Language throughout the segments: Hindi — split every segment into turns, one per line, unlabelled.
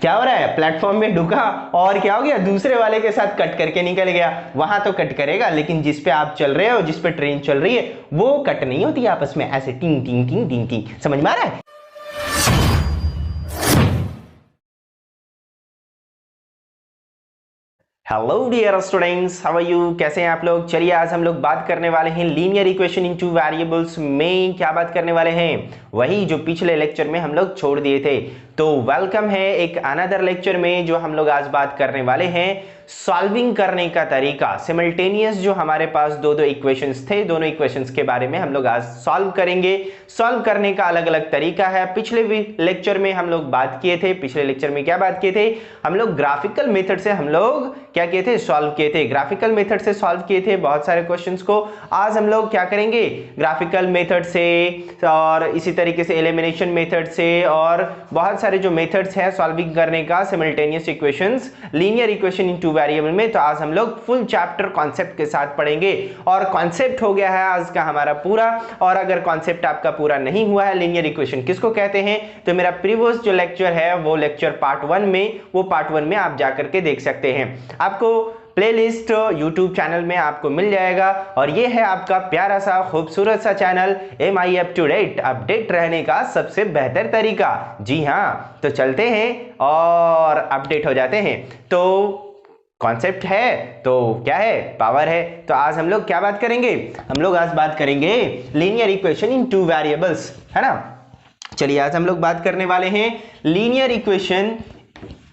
क्या हो रहा है, प्लेटफॉर्म में ढुका और क्या हो गया, दूसरे वाले के साथ कट करके निकल गया। वहां तो कट करेगा, लेकिन जिस पे आप चल रहे हो, जिस पे ट्रेन चल रही है, वो कट नहीं होती आपस में, ऐसे टिंग टिंग टिंग टिंग टिंग। समझ में आ रहा है? Hello dear students, how are you, कैसे हैं आप लोग। चलिए आज हम लोग बात करने वाले हैं linear equation in two variables में। क्या बात करने वाले हैं, वही जो पिछले लेक्चर में हम लोग छोड़ दिए थे। तो वेलकम है एक अनदर लेक्चर में, जो हम लोग आज बात करने वाले हैं सॉल्विंग करने का तरीका। सिमल्टेनियस जो हमारे पास दो इक्वेशंस थे, दोनों इक्वेशंस के बारे में हम लोग आज सॉल्व करेंगे। सॉल्व करने का अलग अलग तरीका है। पिछले लेक्चर में हम लोग बात किए थे, पिछले लेक्चर में क्या बात किए थे हम लोग, ग्राफिकल मेथड से हम लोग क्या किए थे, सॉल्व किए थे। ग्राफिकल मेथड से सॉल्व किए थे बहुत सारे क्वेश्चंस को। आज हम लोग क्या करेंगे, ग्राफिकल मेथड से और इसी तरीके से एलिमिनेशन मेथड से, और बहुत सारे जो मेथड्स हैं सॉल्विंग करने का simultaneous equations, linear equation in two variable में। तो आज हम लोग फुल चैप्टर कॉन्सेप्ट के साथ पढ़ेंगे, और कॉन्सेप्ट हो गया है आज का हमारा पूरा। और अगर कॉन्सेप्ट आपका पूरा नहीं हुआ है, लीनियर इक्वेशन किसको कहते हैं, तो मेरा प्रीवियस जो लेक्चर है वो लेक्चर पार्ट 1 में, वो पार्ट 1 में आप जाकर के देख सकते हैं। आपको प्लेलिस्ट YouTube चैनल में आपको मिल जाएगा। और ये है आपका प्यारा सा खूबसूरत सा channel MI up to date, update रहने का सबसे बेहतर तरीका। जी हाँ, तो चलते हैं और अपडेट हो जाते हैं। तो कॉन्सेप्ट है तो क्या है, पावर है। तो आज हम लोग क्या बात करेंगे, हम लोग आज बात करेंगे linear equation in two variables, है ना। चलिए आज हम लोग बात करने वाले हैं लीनियर इक्वेशन,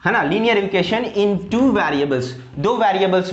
है ना, linear equation in two variables, दो वेरिएबल्स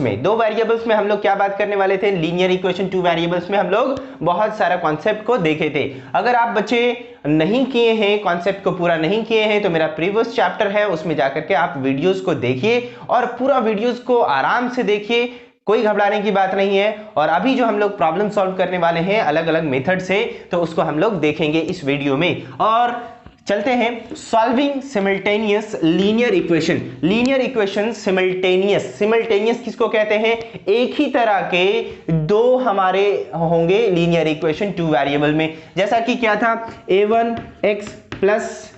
में हम लोग क्या बात करने वाले थे। लीनियर इक्वेशन टू वेरिएबल्स में हम लोग बहुत सारा कॉन्सेप्ट को देखे थे। अगर आप बच्चे नहीं किए हैं, कॉन्सेप्ट को पूरा नहीं किए हैं, तो मेरा प्रीवियस चैप्टर है, उसमें जाकर के आप वीडियोस को देखिए और पूरा वीडियोस को आराम से देखिए, कोई घबराने की बात नहीं है। और अभी जो हम लोग प्रॉब्लम सॉल्व करने वाले हैं अलग अलग मेथड से, तो उसको हम लोग देखेंगे इस वीडियो में। और चलते हैं solving simultaneous linear equation. Linear equation simultaneous, simultaneous किसको कहते हैं, एक ही तरह के दो हमारे होंगे लीनियर इक्वेशन टू वेरिएबल में। जैसा कि क्या था, a1x plus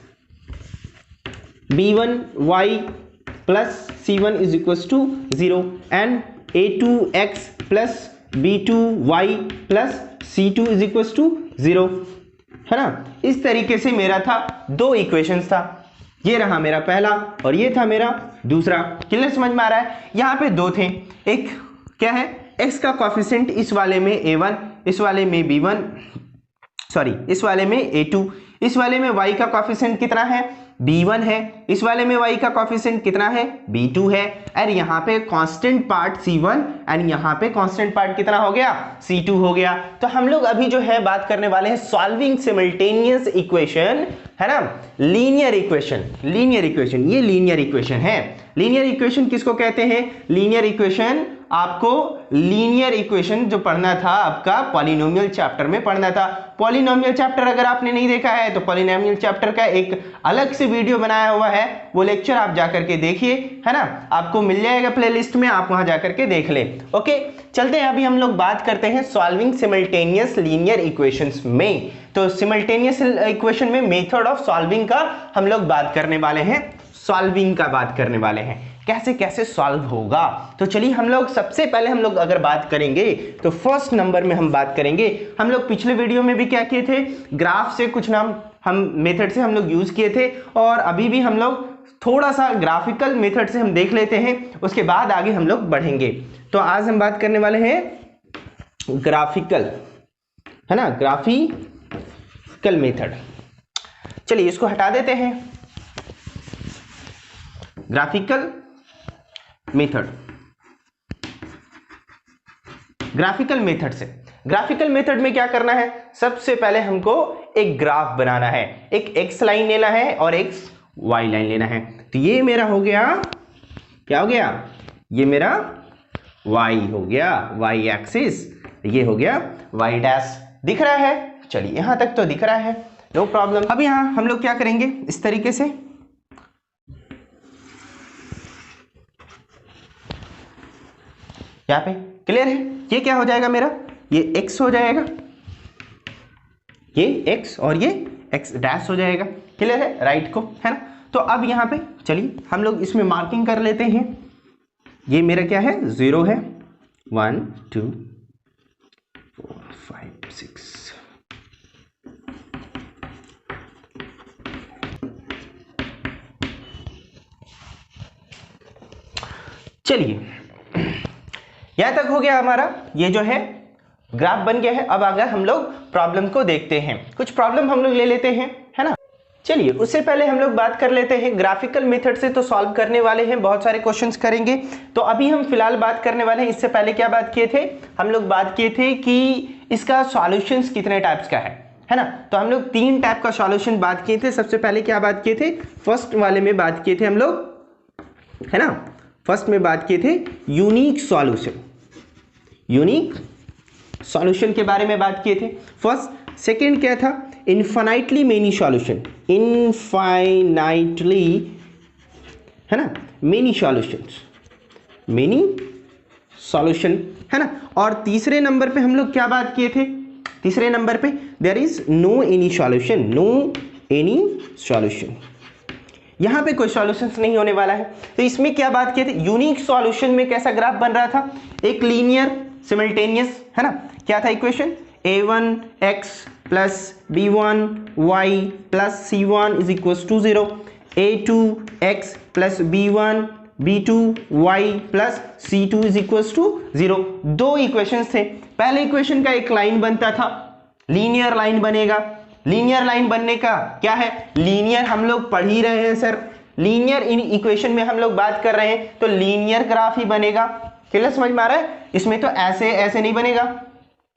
b1y plus c1 is equal to 0 and a2x plus b2y plus c2 is equal to 0, है ना। इस तरीके से मेरा था दो इक्वेशंस था, ये रहा मेरा पहला और ये था मेरा दूसरा। क्लियर, समझ में आ रहा है। यहाँ पे दो थे, एक क्या है, x का कोएफिशिएंट इस वाले में a1, इस वाले में b1, सॉरी इस वाले में a2, इस वाले में y का कोएफिशिएंट कितना है, b1 है, इस वाले में y का कोएफिशिएंट कितना है, b2 है। और यहाँ पे कांस्टेंट पार्ट c1 एंड यहाँ पे कांस्टेंट पार्ट कितना हो गया, c2 हो गया। तो हम लोग अभी जो है बात करने वाले हैं सॉल्विंग सिमल्टेनियस इक्वेशन, है ना, लीनियर इक्वेशन। लीनियर इक्वेशन, ये लीनियर इक्वेशन है। लीनियर इक्वेशन किसको कहते हैं, लीनियर इक्वेशन आपको लीनियर इक्वेशन जो पढ़ना था आपका पॉलिनोमियल चैप्टर में पढ़ना था। पॉलिनोमियल चैप्टर अगर आपने नहीं देखा है तो पॉलिनोमियल चैप्टर का एक अलग से वीडियो बनाया हुआ है, वो लेक्चर आप जाकर के देखिए, है ना, आपको मिल जाएगा प्लेलिस्ट में, आप वहां जाकर के देख लें। ओके, चलते हैं अभी हम लोग बात करते हैं सॉल्विंग सिमल्टेनियस लीनियर इक्वेशंस में। तो सिमल्टेनियस इक्वेशन में मेथड ऑफ सॉल्विंग का हम लोग बात करने वाले हैं, सॉल्विंग का बात करने वाले हैं, कैसे कैसे सॉल्व होगा। तो चलिए हम लोग सबसे पहले हम लोग अगर बात करेंगे तो फर्स्ट नंबर में हम बात करेंगे, हम लोग पिछले वीडियो में भी क्या किए थे, ग्राफ से कुछ नाम हम मेथड से हम लोग यूज किए थे, और अभी भी हम लोग थोड़ा सा ग्राफिकल मेथड से हम देख लेते हैं, उसके बाद आगे हम लोग बढ़ेंगे। तो आज हम बात करने वाले हैं ग्राफिकल, है ना, ग्राफिकल मेथड। चलिए इसको हटा देते हैं, ग्राफिकल मेथड। ग्राफिकल मेथड से, ग्राफिकल मेथड में क्या करना है, सबसे पहले हमको एक ग्राफ बनाना है, एक एक्स लाइन लेना है और एक वाई लाइन लेना है। तो ये मेरा हो गया, क्या हो गया, ये मेरा वाई हो गया, वाई एक्सिस, ये हो गया वाई डैश। दिख रहा है, चलिए यहां तक तो दिख रहा है, नो प्रॉब्लम। अब यहां हम लोग क्या करेंगे, इस तरीके से यहाँ पे क्लियर है, ये क्या हो जाएगा मेरा, ये x हो जाएगा, ये x और ये x डैश हो जाएगा। क्लियर है, राइट को, है ना। तो अब यहाँ पे चलिए हम लोग इसमें मार्किंग कर लेते हैं। ये मेरा क्या है, 0 है, 1 2 4 5 6। चलिए यहां तक हो गया हमारा, ये जो है ग्राफ बन गया है। अब अगर हम लोग प्रॉब्लम को देखते हैं, कुछ प्रॉब्लम हम लोग ले लेते हैं, है ना। चलिए उससे पहले हम लोग बात कर लेते हैं ग्राफिकल मेथड से तो सॉल्व करने वाले हैं, बहुत सारे क्वेश्चंस करेंगे। तो अभी हम फिलहाल बात करने वाले हैं, इससे पहले क्या बात किए थे, हम लोग बात किए थे कि इसका सॉल्यूशंस कितने टाइप्स का है ना। तो हम लोग 3 टाइप का सॉल्यूशन बात किए थे। सबसे पहले क्या बात किए थे, फर्स्ट वाले में बात किए थे हम लोग, है ना। फर्स्ट में बात किए थे यूनिक सॉल्यूशन, यूनिक सॉल्यूशन के बारे में बात किए थे फर्स्ट। सेकंड क्या था, इनफाइनाइटली मेनी सॉल्यूशन, इनफाइनाइटली, है ना, मेनी सॉल्यूशंस, मेनी सॉल्यूशन, है ना। और तीसरे नंबर पे हम लोग क्या बात किए थे, तीसरे नंबर पे there is no any solution, no any solution, यहां पे कोई सॉल्यूशंस नहीं होने वाला है। तो इसमें क्या बात किए थे, यूनिक सॉल्यूशन में कैसा ग्राफ बन रहा था, एक लीनियर सिमिल्टेनियस, है ना। क्या था equation, a1x plus b1y plus c1 is equal to 0, a2x plus b1 b2y plus c2 is equal to 0। 2 equations थे। पहले इक्वेशन का एक लाइन बनता था, लीनियर लाइन बनेगा। लीनियर लाइन बनने का क्या है, लीनियर हम लोग पढ़ ही रहे हैं सर, लीनियर इन इक्वेशन में हम लोग बात कर रहे हैं, तो लीनियर ग्राफ ही बनेगा। क्लियर समझ में आ रहा है, इसमें तो ऐसे ऐसे नहीं बनेगा।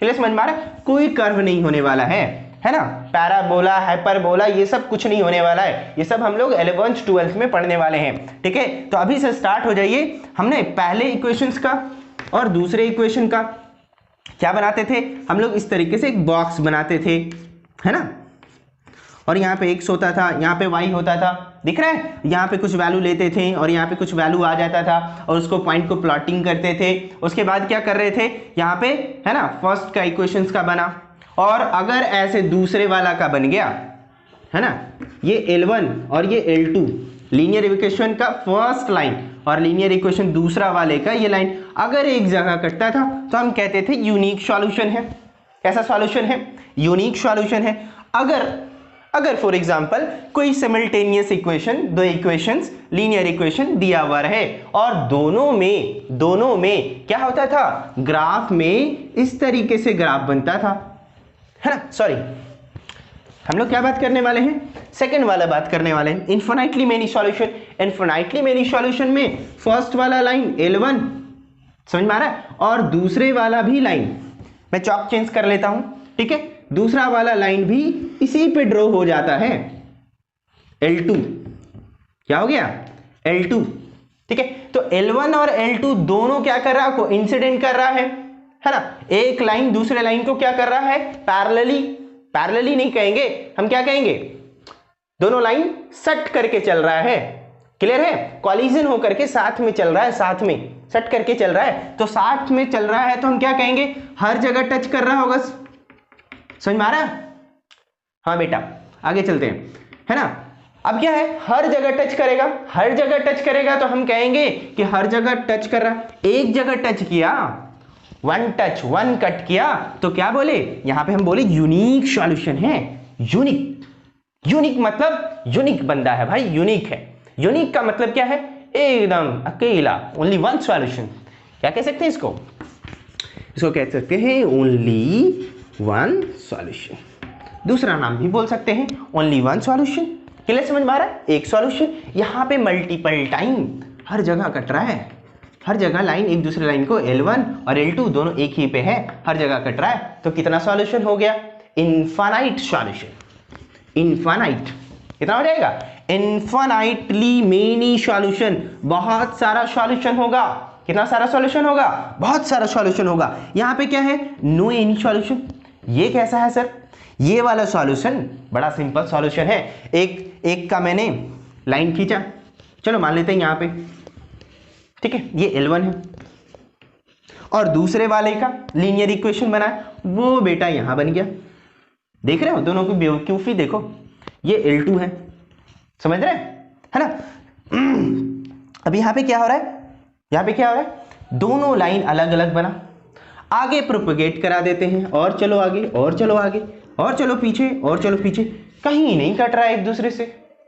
क्लियर समझ में आ रहा है, कोई कर्व नहीं होने वाला है ना। पैराबोला, हाइपरबोला, ये सब कुछ नहीं होने वाला है, ये सब हम लोग 11th 12th में पढ़ने वाले हैं, ठीक है। तो अभी से स्टार्ट हो जाइए। हमने पहले इक्वेशंस का और दूसरे इक्वेशन का क्या बनाते थे, हम लोग इस तरीके से एक बॉक्स बनाते थे, है ना। और यहाँ पे x होता था, यहाँ पे y होता था, दिख रहा है। यहाँ पे कुछ वैल्यू लेते थे और यहाँ पे कुछ वैल्यू आ जाता था और उसको पॉइंट को प्लॉटिंग करते थे। उसके बाद क्या कर रहे थे, यहाँ पे, है ना, फर्स्ट का इक्वेशंस का बना, और अगर ऐसे दूसरे वाला का बन गया, है ना, ये L1 और ये L2, लीनियर इक्वेशन का फर्स्ट लाइन और लीनियर इक्वेशन दूसरा वाले का ये लाइन अगर एक जगह कटता था तो हम कहते थे यूनिक सॉल्यूशन है। कैसा सॉल्यूशन है, यूनिक सॉल्यूशन है। अगर फॉर एग्जांपल कोई सिमिल्टेनियस इक्वेशन, 2 इक्वेशंस लीनियर इक्वेशन दिया हुआ है और दोनों में क्या होता था, ग्राफ में इस तरीके से ग्राफ बनता था, है ना। सॉरी, हम लोग क्या बात करने वाले हैं, सेकंड वाला बात करने वाले हैं, infinitely many solution. Infinitely many solution में फर्स्ट वाला लाइन L1, समझ में आ रहा है, और दूसरे वाला भी लाइन, मैं चॉक चेंज कर लेता हूं, ठीक है, दूसरा वाला लाइन भी इसी पे ड्रॉ हो जाता है, L2, क्या हो गया, L2, ठीक है। तो L1 और L2 दोनों क्या कर रहा है, कोइंसिडेंट कर रहा है ना। एक लाइन दूसरे लाइन को क्या कर रहा है, पैरेलली नहीं कहेंगे, हम क्या कहेंगे, दोनों लाइन सट करके चल रहा है। क्लियर है, कॉलिजन होकर के साथ में चल रहा है, साथ में सट करके चल रहा है। तो साथ में चल रहा है तो हम क्या कहेंगे, हर जगह टच कर रहा होगा, समझ में आ रहा है। हाँ बेटा, आगे चलते हैं, है ना। अब क्या है, हर जगह टच करेगा, हर जगह टच करेगा तो हम कहेंगे कि हर जगह टच कर रहा है। एक जगह टच किया, वन टच, वन कट किया, तो क्या बोले, यहां पे हम बोले यूनिक सॉल्यूशन है। यूनिक मतलब यूनिक बंदा है भाई, यूनिक है। यूनिक का मतलब क्या है, एकदम अकेला, ओनली वन सॉल्यूशन। क्या कह सकते हैं इसको कह सकते हैं ओनली वन सॉल्यूशन। दूसरा नाम भी बोल सकते हैं ओनली वन सॉल्यूशन। क्लियर समझ में आ रहा है, एक सॉल्यूशन। यहां पे मल्टीपल टाइम हर जगह कट रहा है, हर जगह लाइन एक दूसरे लाइन को L1 और L2 दोनों एक ही पे है, हर जगह कट रहा है। तो कितना सॉल्यूशन हो गया, इनफाइनाइट सॉल्यूशन। इनफाइनाइट कितना हो जाएगा, इनफाइनाइटली मेनी सॉल्यूशन, बहुत सारा सॉल्यूशन होगा। कितना सारा सॉल्यूशन होगा, बहुत सारा सॉल्यूशन होगा। यहां पे क्या है, नो एनी सॉल्यूशन। ये कैसा है सर, ये वाला सॉल्यूशन बड़ा सिंपल सॉल्यूशन है। एक का मैंने लाइन खींचा, चलो मान लेते हैं यहां पे, ठीक है, ये L1 है, और दूसरे वाले का लीनियर इक्वेशन बनाया, वो बेटा यहां बन गया। देख रहे हो दोनों की बेवकूफी, देखो ये L2 है, समझ रहे हैं, है ना। अब यहाँ पे क्या हो रहा है, यहाँ पे क्या हो रहा है, दोनों लाइन अलग अलग बना, आगे प्रोपेगेट करा देते हैं, और चलो आगे, और चलो आगे, और चलो पीछे, और चलो पीछे, कहीं नहीं कट रहा है एक दूसरे से।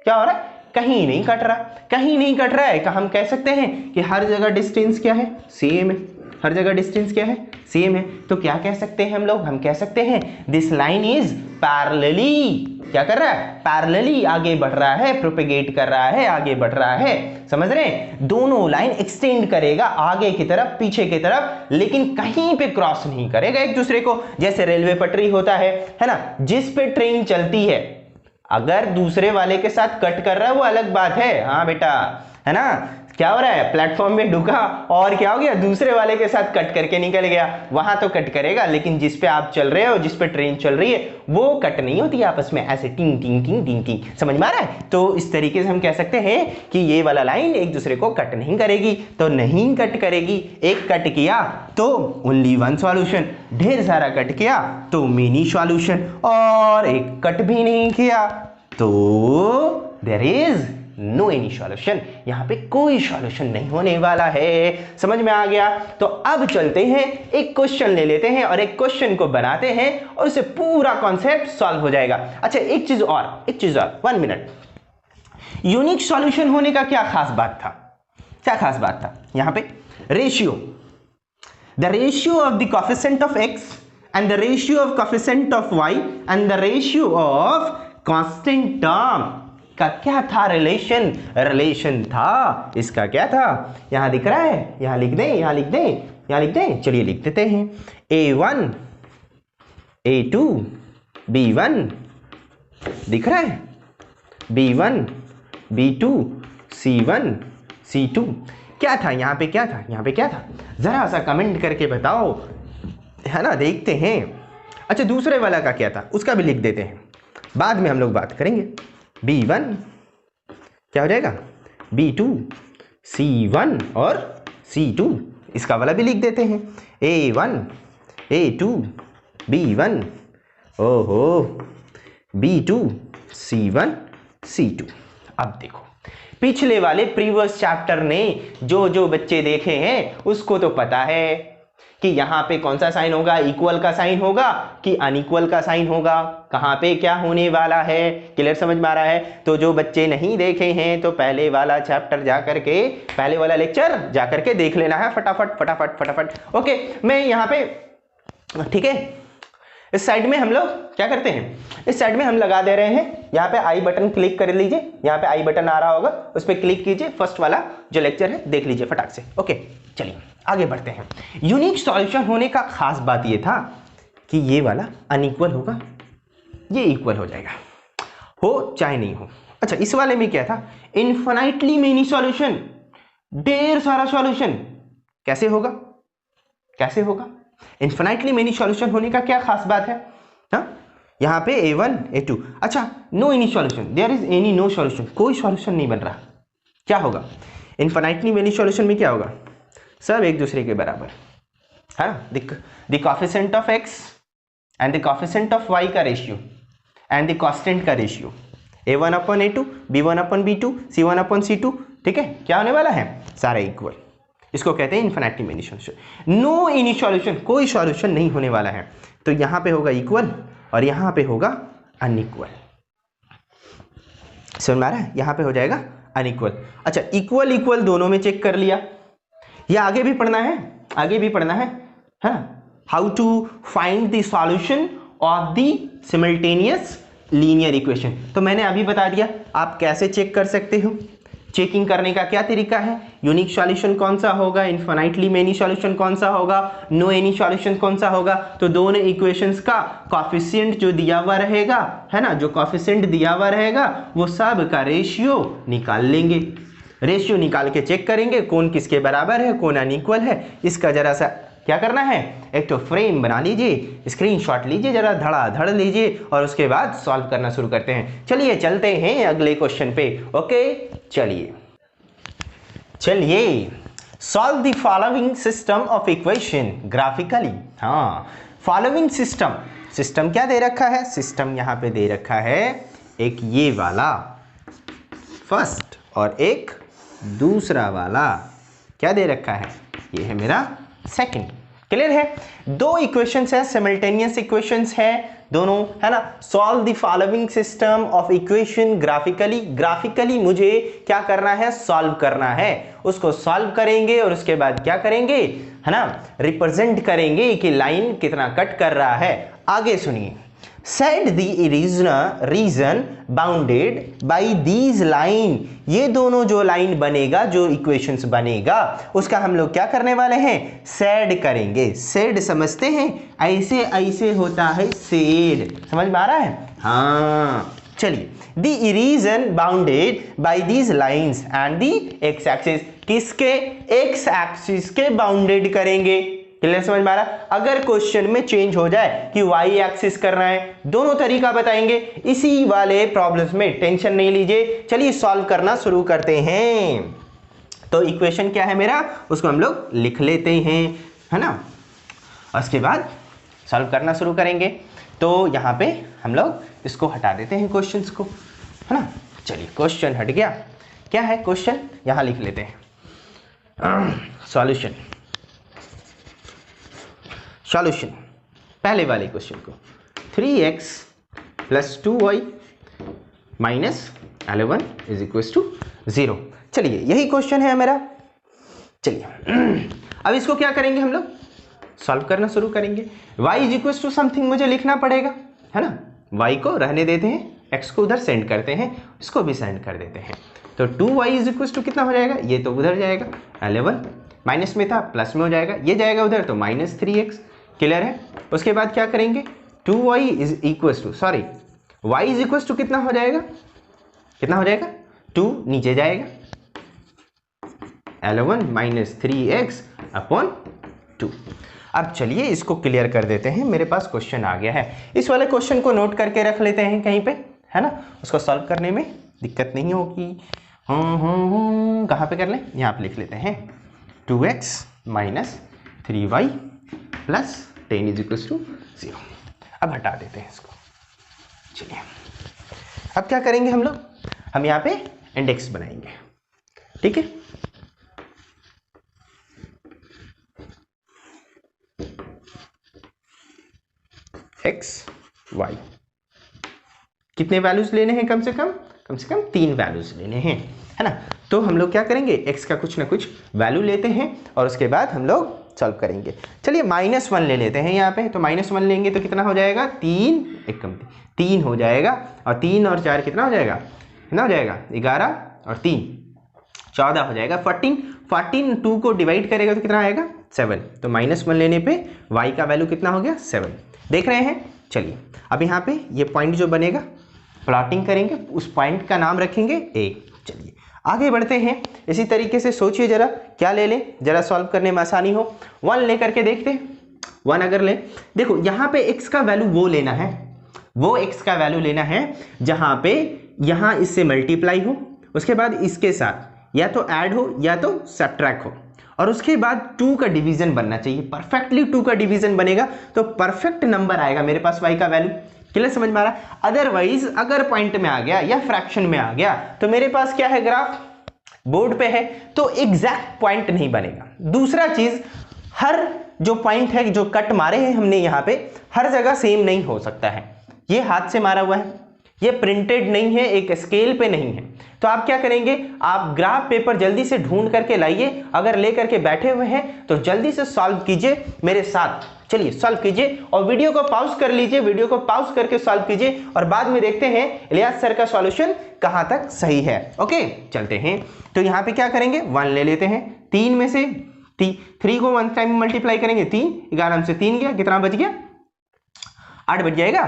क्या हो रहा है, कहीं नहीं कट रहा, कहीं नहीं कट रहा है। तो हम कह सकते हैं कि हर जगह डिस्टेंस क्या है, सेम है, हर जगह डिस्टेंस क्या है, सेम है। तो क्या कह सकते हैं हम लोग, हम कह सकते हैं दिस लाइन इज पैरेलली, क्या कर रहा है, पैरेलली आगे बढ़ रहा है, प्रोपेगेट कर रहा है, आगे बढ़ रहा है। समझ रहे हैं, दोनों लाइन एक्सटेंड करेगा आगे की तरफ, पीछे की तरफ, लेकिन कहीं पे क्रॉस नहीं करेगा एक दूसरे को। जैसे रेलवे पटरी होता है ना, जिस पे ट्रेन चलती है, अगर दूसरे वाले के साथ कट कर रहा है वो अलग बात है, हाँ बेटा, है ना। क्या हो रहा है, प्लेटफॉर्म में ढुका और क्या हो गया, दूसरे वाले के साथ कट करके निकल गया, वहां तो कट करेगा, लेकिन जिस पे आप चल रहे हो, जिस पे ट्रेन चल रही है, वो कट नहीं होती आपस में, ऐसे टिंग टिंग टिंग टिंग टिंग। समझ में आ रहा है। तो इस तरीके से हम कह सकते हैं कि ये वाला लाइन एक दूसरे को कट नहीं करेगी, तो नहीं कट करेगी। एक कट किया तो ओनली वन सॉल्यूशन, ढेर सारा कट किया तो मेनी सॉल्यूशन, और एक कट भी नहीं किया तो there is no any solution, यहां पे कोई सॉल्यूशन नहीं होने वाला है। समझ में आ गया। तो अब चलते हैं, एक क्वेश्चन ले लेते हैं और एक क्वेश्चन को बनाते हैं और उससे पूरा कॉन्सेप्ट सॉल्व हो जाएगा। अच्छा, एक चीज और, 1 मिनट, यूनिक सॉल्यूशन होने का क्या खास बात था, क्या खास बात था, यहां पे ratio, the ratio of the coefficient of x and the ratio of coefficient of y and the ratio of constant term का क्या था, रिलेशन था। इसका क्या था, यहां दिख रहा है, यहां लिख दें, यहां लिख दें, यहां लिख दें, चलिए लिख देते हैं। A1 A2 B1 दिख रहा है, B1 B2 C1 C2। क्या था यहां पे, क्या था यहां पे, क्या था, जरा सा कमेंट करके बताओ, है ना, देखते हैं। अच्छा, दूसरे वाला का क्या था, उसका भी लिख देते हैं, बाद में हम लोग बात करेंगे। B1 क्या हो जाएगा, B2 C1 और C2, इसका वाला भी लिख देते हैं। A1 A2 B1 ओहो B2 C1 C2। अब देखो, पिछले वाले प्रीवियस चैप्टर ने जो जो बच्चे देखे हैं उसको तो पता है कि यहाँ पे कौन सा साइन होगा, इक्वल का साइन होगा कि अनइक्वल का साइन होगा, कहाँ पे क्या होने वाला है। क्लियर, समझ में आ रहा है। तो जो बच्चे नहीं देखे हैं तो पहले वाला चैप्टर जा करके, पहले वाला लेक्चर जा करके देख लेना है फटाफट फटाफट फटाफट। ओके, मैं यहाँ पे, ठीक है, इस साइड में हम लोग क्या करते हैं, इस साइड में हम लगा दे रहे हैं, यहाँ पे आई बटन क्लिक कर लीजिए, यहाँ पे आई बटन आ रहा होगा, उस पर क्लिक कीजिए, फर्स्ट वाला जो लेक्चर है देख लीजिए फटाक से। ओके, चलिए आगे बढ़ते हैं। यूनिक सॉल्यूशन होने का खास बात ये था कि ये वाला अनइक्वल होगा, ये इक्वल हो जाएगा, हो चाहे नहीं हो। अच्छा, इस वाले में क्या था, इनफाइनाइटली मेनी सॉल्यूशन, ढेर सारा सॉल्यूशन। कैसे होगा, कैसे होगा, इनफाइनाइटली मेनी सॉल्यूशन होने का क्या खास बात है, हाँ, यहाँ पे A1 A2। अच्छा, no any solution, there is any no solution, कोई सॉल्यूशन नहीं बन रहा। क्या होगा, इनफाइनाइटली मेनी सॉल्यूशन में क्या होगा, सब एक दूसरे के बराबर, है ना। The coefficient of x and the coefficient of y का रेशियो एंड द कांस्टेंट का ratio, A1 upon A2 B1 upon B2 C1 upon C2, ठीक है, क्या होने वाला है, सारे इक्वल। इसको कहते हैं infinitely many solution. No any solution, कोई सॉल्यूशन नहीं होने वाला है। तो यहां पे होगा इक्वल और यहां पे होगा अनइक्वल। समझ में आ रहा है, यहां पे हो जाएगा अनइक्वल। अच्छा, इक्वल इक्वल दोनों में चेक कर लिया, ये आगे भी पढ़ना है, आगे भी पढ़ना है ना, how to find the solution of the simultaneous linear equation. तो मैंने अभी बता दिया आप कैसे चेक कर सकते हो, चेकिंग करने का क्या तरीका है, यूनिक सॉल्यूशन कौन सा होगा, इनफाइनाइटली मेनी सॉल्यूशन कौन सा होगा, नो एनी सॉल्यूशन कौन सा होगा। तो दोनों इक्वेशंस का कोएफिशिएंट जो दिया हुआ रहेगा, है ना, जो कोएफिशिएंट दिया हुआ रहेगा वो सब का रेशियो निकाल लेंगे, रेशियो निकाल के चेक करेंगे कौन किसके बराबर है, कौन अनइक्वल है। इसका जरा सा क्या करना है, एक तो फ्रेम बना लीजिए, स्क्रीनशॉट लीजिए, जरा धड़ाधड़ लीजिए और उसके बाद सॉल्व करना शुरू करते हैं। चलिए चलते हैं अगले क्वेश्चन पे। ओके, चलिए solve the following system of equation graphically. हाँ, फॉलोइंग सिस्टम, सिस्टम क्या दे रखा है, सिस्टम यहां पे दे रखा है एक ये वाला फर्स्ट और एक दूसरा वाला क्या दे रखा है, ये है मेरा सेकंड। क्लियर है? दो इक्वेशंस है, सिमल्टेनियस इक्वेशंस है दोनों, है ना। Solve the following system of equation graphically. Graphically मुझे क्या करना है, सॉल्व करना है। उसको सॉल्व करेंगे और उसके बाद क्या करेंगे, है ना, रिप्रेजेंट करेंगे कि लाइन कितना कट कर रहा है। आगे सुनिए, set the reason bounded by these line. ये दोनों जो लाइन बनेगा, जो इक्वेशंस बनेगा, उसका हम लोग क्या करने वाले हैं, सेड करेंगे। सेड समझते हैं, ऐसे ऐसे होता है सेड, समझ में आ रहा है? हाँ चलिए, the reason bounded by these lines and the x axis, किसके, एक्स एक्सिस के बाउंडेड करेंगे। क्लियर, समझ में आ रहा? अगर क्वेश्चन में चेंज हो जाए कि वाई एक्सिस करना है, दोनों तरीका बताएंगे। इसी वाले प्रॉब्लम्स में टेंशन नहीं लीजिए, चलिए सॉल्व करना शुरू करते हैं। तो इक्वेशन क्या है मेरा, उसको हम लोग लिख लेते हैं, है ना। उसके बाद सॉल्व करना शुरू करेंगे। तो यहाँ पे हम लोग इसको हटा देते हैं क्वेश्चंस को, है ना। चलिए क्वेश्चन हट गया, क्या है क्वेश्चन, यहाँ लिख लेते हैं सॉल्यूशन। सॉल्यूशन पहले वाले क्वेश्चन को, 3x plus 2y minus 11 is equal to 0। चलिए यही क्वेश्चन है मेरा। चलिए अब इसको क्या करेंगे, हम लोग सॉल्व करना शुरू करेंगे। y is equal to something मुझे लिखना पड़ेगा, है ना। y को रहने देते हैं, x को उधर सेंड करते हैं, इसको भी सेंड कर देते हैं। तो 2y इज इक्वल टू कितना हो जाएगा, ये तो उधर जाएगा, 11 माइनस में था प्लस में हो जाएगा, ये जाएगा उधर तो माइनस 3x। क्लियर है? उसके बाद क्या करेंगे, 2y is equal to, sorry y is equal to कितना हो जाएगा, कितना हो जाएगा, 2 नीचे जाएगा, 11 माइनस 3x अपॉन 2। अब चलिए इसको क्लियर कर देते हैं, मेरे पास क्वेश्चन आ गया है। इस वाले क्वेश्चन को नोट करके रख लेते हैं कहीं पे, है ना, उसको सॉल्व करने में दिक्कत नहीं होगी। कहाँ पे कर लें, यहाँ पे लिख लेते हैं, 2x minus 3y plus 10 is equal to 0। अब हटा देते हैं इसको। चलिए अब क्या करेंगे हम लोग, हम यहाँ पे इंडेक्स बनाएंगे, ठीक है। x y कितने वैल्यूज लेने हैं, कम से कम 3 वैल्यूज लेने हैं, है ना। तो हम लोग क्या करेंगे, x का कुछ ना कुछ वैल्यू लेते हैं और उसके बाद हम लोग सॉल्व करेंगे। चलिए -1 ले लेते हैं यहाँ पे, तो -1 लेंगे तो कितना हो जाएगा, 3 एक कम 3 हो जाएगा, और 3 और 4 कितना हो जाएगा, कितना हो जाएगा, 11 और 3 14 हो जाएगा। 14 2 को डिवाइड करेगा तो कितना आएगा, 7। तो -1 लेने पे y का वैल्यू कितना हो गया, 7। देख रहे हैं? चलिए अब यहाँ पे ये पॉइंट जो बनेगा, प्लॉटिंग करेंगे, उस पॉइंट का नाम रखेंगे a। चलिए आगे बढ़ते हैं। इसी तरीके से सोचिए जरा, क्या ले लें, जरा सॉल्व करने में आसानी हो। 1 ले करके देखते हैं। 1 अगर लें, देखो यहाँ पे x का वैल्यू वो लेना है, वो x का वैल्यू लेना है जहाँ पे यहाँ इससे मल्टीप्लाई हो, उसके बाद इसके साथ या तो ऐड हो या तो सब्ट्रैक्ट हो, और उसके बाद 2 का डिवीजन बनना चाहिए। परफेक्टली 2 का डिवीजन बनेगा तो परफेक्ट नंबर आएगा मेरे पास y का वैल्यू। क्लियर, समझ में आ रहा है? अदरवाइज अगर पॉइंट में आ गया या फ्रैक्शन में आ गया तो मेरे पास क्या है, ग्राफ बोर्ड पे है, तो एग्जैक्ट पॉइंट नहीं बनेगा। दूसरा चीज, हर जो पॉइंट है, जो कट मारे हैं हमने यहाँ पे, हर जगह सेम नहीं हो सकता है। ये हाथ से मारा हुआ है, ये प्रिंटेड नहीं है, एक स्केल पे नहीं है। तो आप क्या करेंगे, आप ग्राफ पेपर जल्दी से ढूंढ करके लाइए। अगर ले करके बैठे हुए हैं तो जल्दी से सॉल्व कीजिए मेरे साथ। चलिए सॉल्व कीजिए और वीडियो को पॉज कर लीजिए, वीडियो को पॉज करके सॉल्व कीजिए और बाद में देखते हैं इलियास सर का सॉल्यूशन कहां तक सही है। ओके चलते हैं। तो यहां पे क्या करेंगे, 1 ले लेते हैं। 3 में से 3 को 1 टाइम मल्टीप्लाई करेंगे, 3 11 से 3 गया, कितना बच गया, 8 बच जाएगा।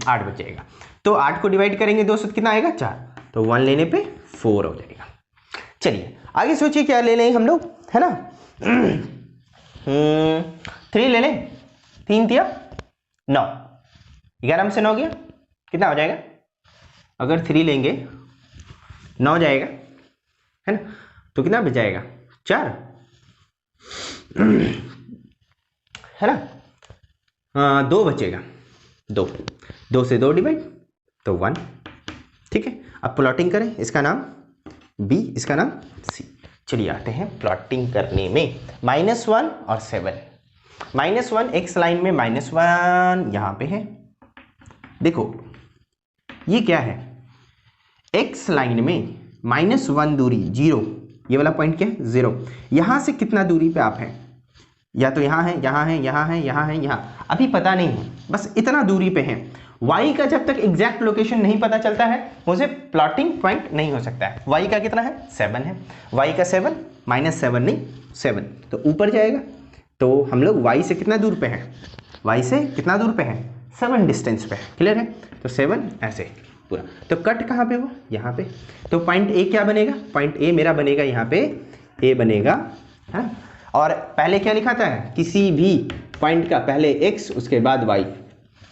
8 बच जाएगा। तो 8 को डिवाइड करेंगे 2 से, कितना आएगा, 4। तो 1 लेने पे 4 हो जाएगा। चलिए आगे सोचिए क्या ले लें हम लोग, है ना। 3 ले लें, 3 दिया 9, 11 में से 9 गया, कितना हो जाएगा, अगर 3 लेंगे 9 जाएगा, है ना, तो कितना बच जाएगा, 4, है ना। 2 बचेगा, 2 से 2 डिवाइड तो 1। ठीक है, अब प्लॉटिंग करें, इसका नाम बी, इसका नाम सी। चलिए आते हैं प्लॉटिंग करने में। -1 और 7। -1 एक्स लाइन में -1 यहां पे है। देखो ये क्या है, एक्स लाइन में -1 दूरी 0, ये वाला पॉइंट क्या है 0। यहां से कितना दूरी पे आप हैं, या तो यहाँ है, यहाँ है, यहाँ है, यहाँ है, यहाँ, अभी पता नहीं है, बस इतना दूरी पे है। y का जब तक एग्जैक्ट लोकेशन नहीं पता चलता है मुझे प्लॉटिंग पॉइंट नहीं हो सकता है। y का कितना है 7 है, y का 7 -7 नहीं 7, तो ऊपर जाएगा। तो हम लोग y से कितना दूर पे हैं, y से कितना दूर पे हैं 7 डिस्टेंस पे है। क्लियर है, तो 7 ऐसे पूरा। तो कट कहाँ पे हुआ, यहाँ पे। तो पॉइंट ए क्या बनेगा, पॉइंट ए मेरा बनेगा यहाँ पे, ए बनेगा है। और पहले क्या लिखा था, किसी भी पॉइंट का पहले x उसके बाद y।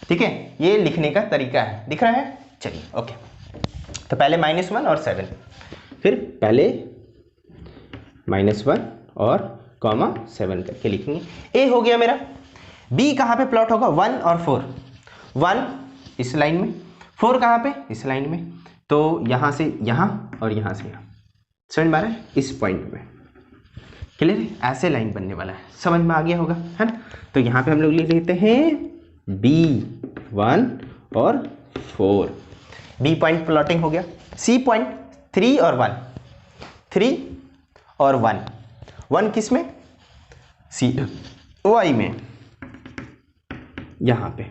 ठीक है, ये लिखने का तरीका है, दिख रहा है। चलिए ओके, तो पहले -1 और 7, फिर पहले -1 और -7 करके लिखेंगे। ए हो गया मेरा। बी कहाँ पे प्लॉट होगा, 1 और 4। 1 इस लाइन में, 4 कहाँ पे, इस लाइन में। तो यहाँ से यहाँ और यहाँ से यहाँ, समझ में आ रहा है, इस पॉइंट में। क्लियर है, ऐसे लाइन बनने वाला है, समझ में आ गया होगा, है ना। तो यहाँ पे हम लोग लिख लेते हैं B1 और 4। B पॉइंट प्लॉटिंग हो गया। C पॉइंट 3 और 1, 3 और 1, 1 किस में, C Y में, यहाँ पे।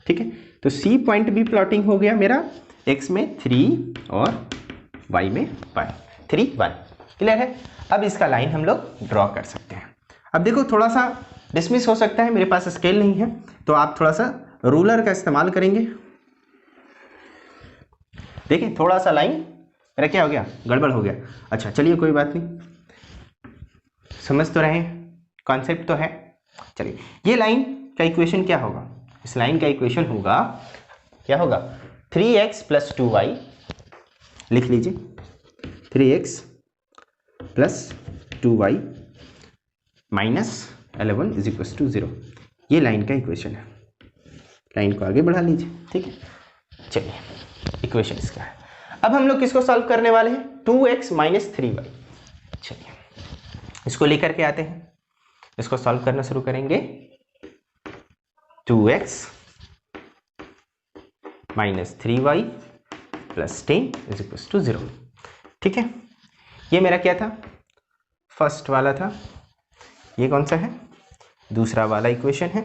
ठीक है, तो C पॉइंट भी प्लॉटिंग हो गया मेरा, X में 3 और Y में 1, 3 1। क्लियर है। अब इसका लाइन हम लोग ड्रॉ कर सकते हैं। अब देखो थोड़ा सा डिसमिस हो सकता है, मेरे पास स्केल नहीं है, तो आप थोड़ा सा रूलर का इस्तेमाल करेंगे। देखिए थोड़ा सा लाइन मेरा क्या हो गया, गड़बड़ हो गया। अच्छा चलिए कोई बात नहीं, समझ तो रहे, कॉन्सेप्ट तो है। चलिए ये लाइन का इक्वेशन क्या होगा, इस लाइन का इक्वेशन होगा, क्या होगा, 3x + 2y। लिख लीजिए, 3x + 2y -11 = 0। ये लाइन का इक्वेशन है। लाइन को आगे बढ़ा लीजिए। ठीक है, चलिए इक्वेशन इसका है। अब हम लोग किसको सॉल्व करने वाले हैं, 2x - 3y। चलिए इसको लेकर के आते हैं, इसको सॉल्व करना शुरू करेंगे। 2x - 3y + 10 = 0। ठीक है, ये मेरा क्या था, फर्स्ट वाला था। ये कौन सा है, दूसरा वाला इक्वेशन है।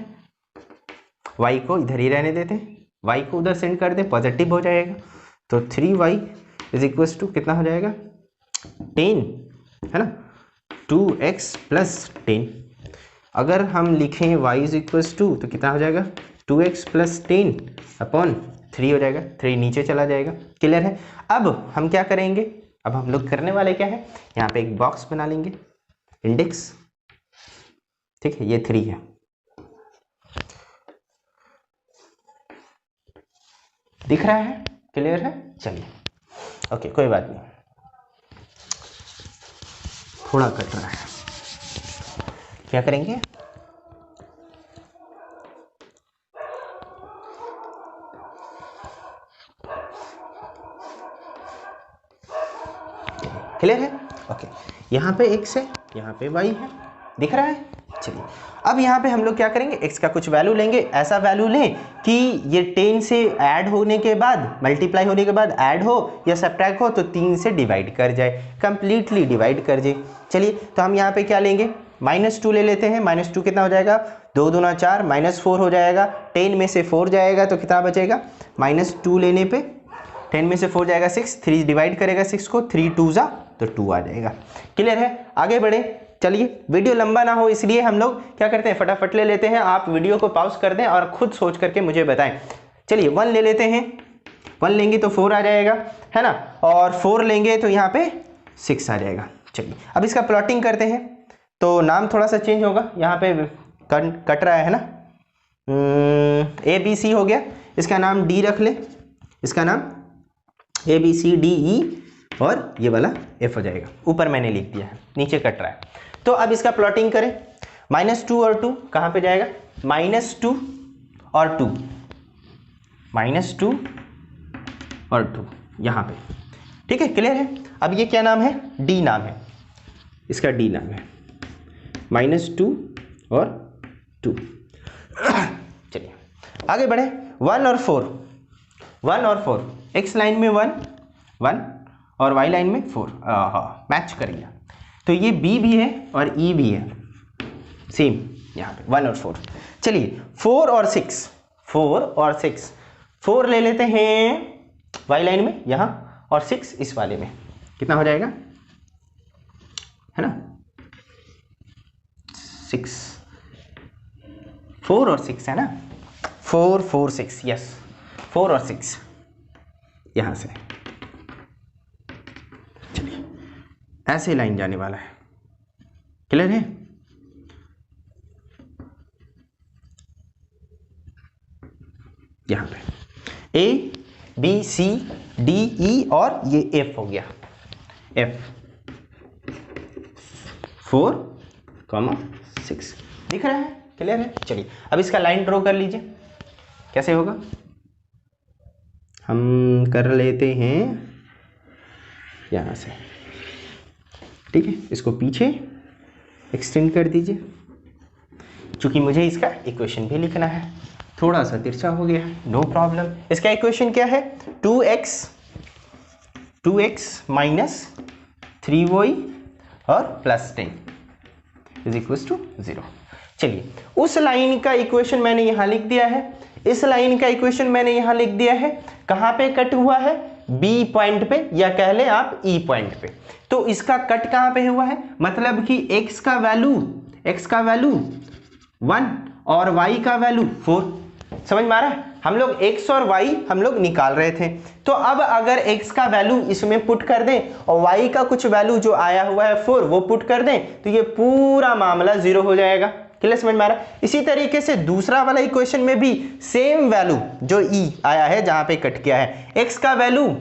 y को इधर ही रहने देते हैं, y को उधर सेंड कर दें, पॉजिटिव हो जाएगा। तो 3y = कितना हो जाएगा, 10, है ना। 2x + 10, अगर हम लिखें y = तो कितना हो जाएगा, 2x + 10/3 हो जाएगा, 3 नीचे चला जाएगा। क्लियर है। अब हम क्या करेंगे, अब हम लोग करने वाले क्या है, यहाँ पे एक बॉक्स बना लेंगे, इंडेक्स। ठीक है, ये 3 है, दिख रहा है, क्लियर है। चलिए ओके कोई बात नहीं, थोड़ा कट रहा है, क्या करेंगे, क्लियर है। ओके, यहाँ पे x है, यहाँ पे y है, दिख रहा है। चलिए अब यहाँ पे हम लोग क्या करेंगे, x का कुछ वैल्यू लेंगे, ऐसा वैल्यू लें कि ये 10 से ऐड होने के बाद, मल्टीप्लाई होने के बाद ऐड हो या सब्ट्रैक्ट हो तो 3 से डिवाइड कर जाए, कंप्लीटली डिवाइड कर जाए। चलिए तो हम यहाँ पे क्या लेंगे, -2 ले लेते हैं। -2 कितना हो जाएगा, 2 दूना 4, -4 हो जाएगा। 10 में से 4 जाएगा तो कितना बचेगा, -2 लेने पे 10 में से 4 जाएगा 6, 3 डिवाइड करेगा 6 को, 3 2 जा तो 2 आ जाएगा। क्लियर है, आगे बढ़े। चलिए वीडियो लंबा ना हो इसलिए हम लोग क्या करते हैं, फटाफट ले लेते हैं। आप वीडियो को पॉज कर दें और खुद सोच करके मुझे बताएं। चलिए 1 ले लेते हैं, 1 लेंगे तो 4 आ जाएगा, है ना, और 4 लेंगे तो यहाँ पे 6 आ जाएगा। चलिए अब इसका प्लॉटिंग करते हैं, तो नाम थोड़ा सा चेंज होगा, यहाँ पे कट रहा है ना, ABC हो गया, इसका नाम D रख ले, इसका नाम ABCDE और ये वाला F हो जाएगा। ऊपर मैंने लिख दिया है, नीचे कट रहा है। तो अब इसका प्लॉटिंग करें, -2 और 2 कहाँ पे जाएगा, -2 और 2, -2 और 2 यहाँ पे, ठीक है, क्लियर है। अब ये क्या नाम है, डी नाम है, इसका डी नाम है, -2 और 2। चलिए आगे बढ़े। 1 और 4, एक्स लाइन में 1 और वाई लाइन में 4, मैच कर गया। तो ये बी भी है और ई भी है, सेम यहाँ पे 1 और 4। चलिए 4 और 6, 4 ले लेते हैं वाई लाइन में यहाँ और 6 इस वाले में, कितना हो जाएगा, है ना 6, 4 और 6 है ना, 4 4 6, यस 4 और 6 यहां से। चलिए ऐसे लाइन जाने वाला है, क्लियर है। यहां पे A B C D E और ये एफ हो गया, एफ 4, 6 दिख रहा है, क्लियर है। चलिए अब इसका लाइन ड्रॉ कर लीजिए, कैसे होगा, हम कर लेते हैं यहां से, ठीक है। इसको पीछे एक्सटेंड कर दीजिए, क्योंकि मुझे इसका इक्वेशन भी लिखना है, थोड़ा सा तिरछा हो गया, नो प्रॉब्लम। इसका इक्वेशन क्या है, 2x माइनस 3y और +10 = 0। चलिए उस लाइन का इक्वेशन मैंने यहां लिख दिया है, इस लाइन का इक्वेशन मैंने यहां लिख दिया है। कहां पे कट हुआ है, बी पॉइंट पे, या कह ले आप ई पॉइंट पे। तो इसका कट कहां पे हुआ है, मतलब कि x का वैल्यू 1 और y का वैल्यू 4। समझ में आ रहा है, हम लोग x और y हम लोग निकाल रहे थे। तो अब अगर x का वैल्यू इसमें पुट कर दें और y का कुछ वैल्यू जो आया हुआ है 4 वो पुट कर दें, तो ये पूरा मामला 0 हो जाएगा। क्लियर, समझ में आ रहा है। इसी तरीके से दूसरा वाला इक्वेशन में भी सेम वैल्यू जो e आया है, जहां पे कट किया है, x का वैल्यू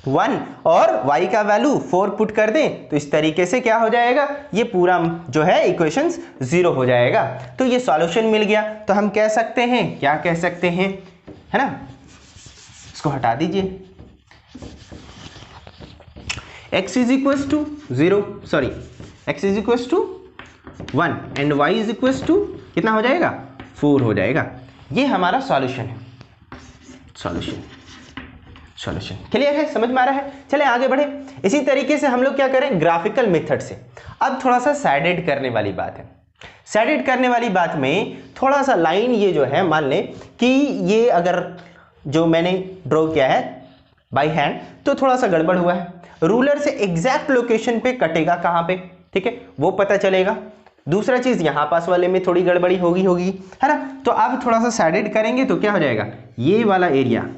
1 और y का वैल्यू 4 पुट कर दें, तो इस तरीके से क्या हो जाएगा, ये पूरा जो है इक्वेशंस 0 हो जाएगा। तो ये सॉल्यूशन मिल गया। तो हम कह सकते हैं, क्या कह सकते हैं, है ना, इसको हटा दीजिए, x = 0, sorry x = 1 and y = कितना हो जाएगा, 4 हो जाएगा। ये हमारा सॉल्यूशन है, सॉल्यूशन क्लियर है, समझ में आ रहा है। चले आगे बढ़े। इसी तरीके से हम लोग क्या करें, ग्राफिकल मेथड से। अब थोड़ा सा सैडेड करने वाली बात है। सैडेड करने वाली बात में थोड़ा सा लाइन ये जो है, मान लें कि ये अगर जो मैंने ड्रॉ किया है बाय हैंड, तो थोड़ा सा गड़बड़ हुआ है। रूलर से एग्जैक्ट लोकेशन पे कटेगा कहां पे, ठीक है, वो पता चलेगा। दूसरा चीज यहां पास वाले में थोड़ी गड़बड़ी होगी, है ना। तो अब थोड़ा सा सैडेड करेंगे तो क्या हो जाएगा, ये वाला एरिया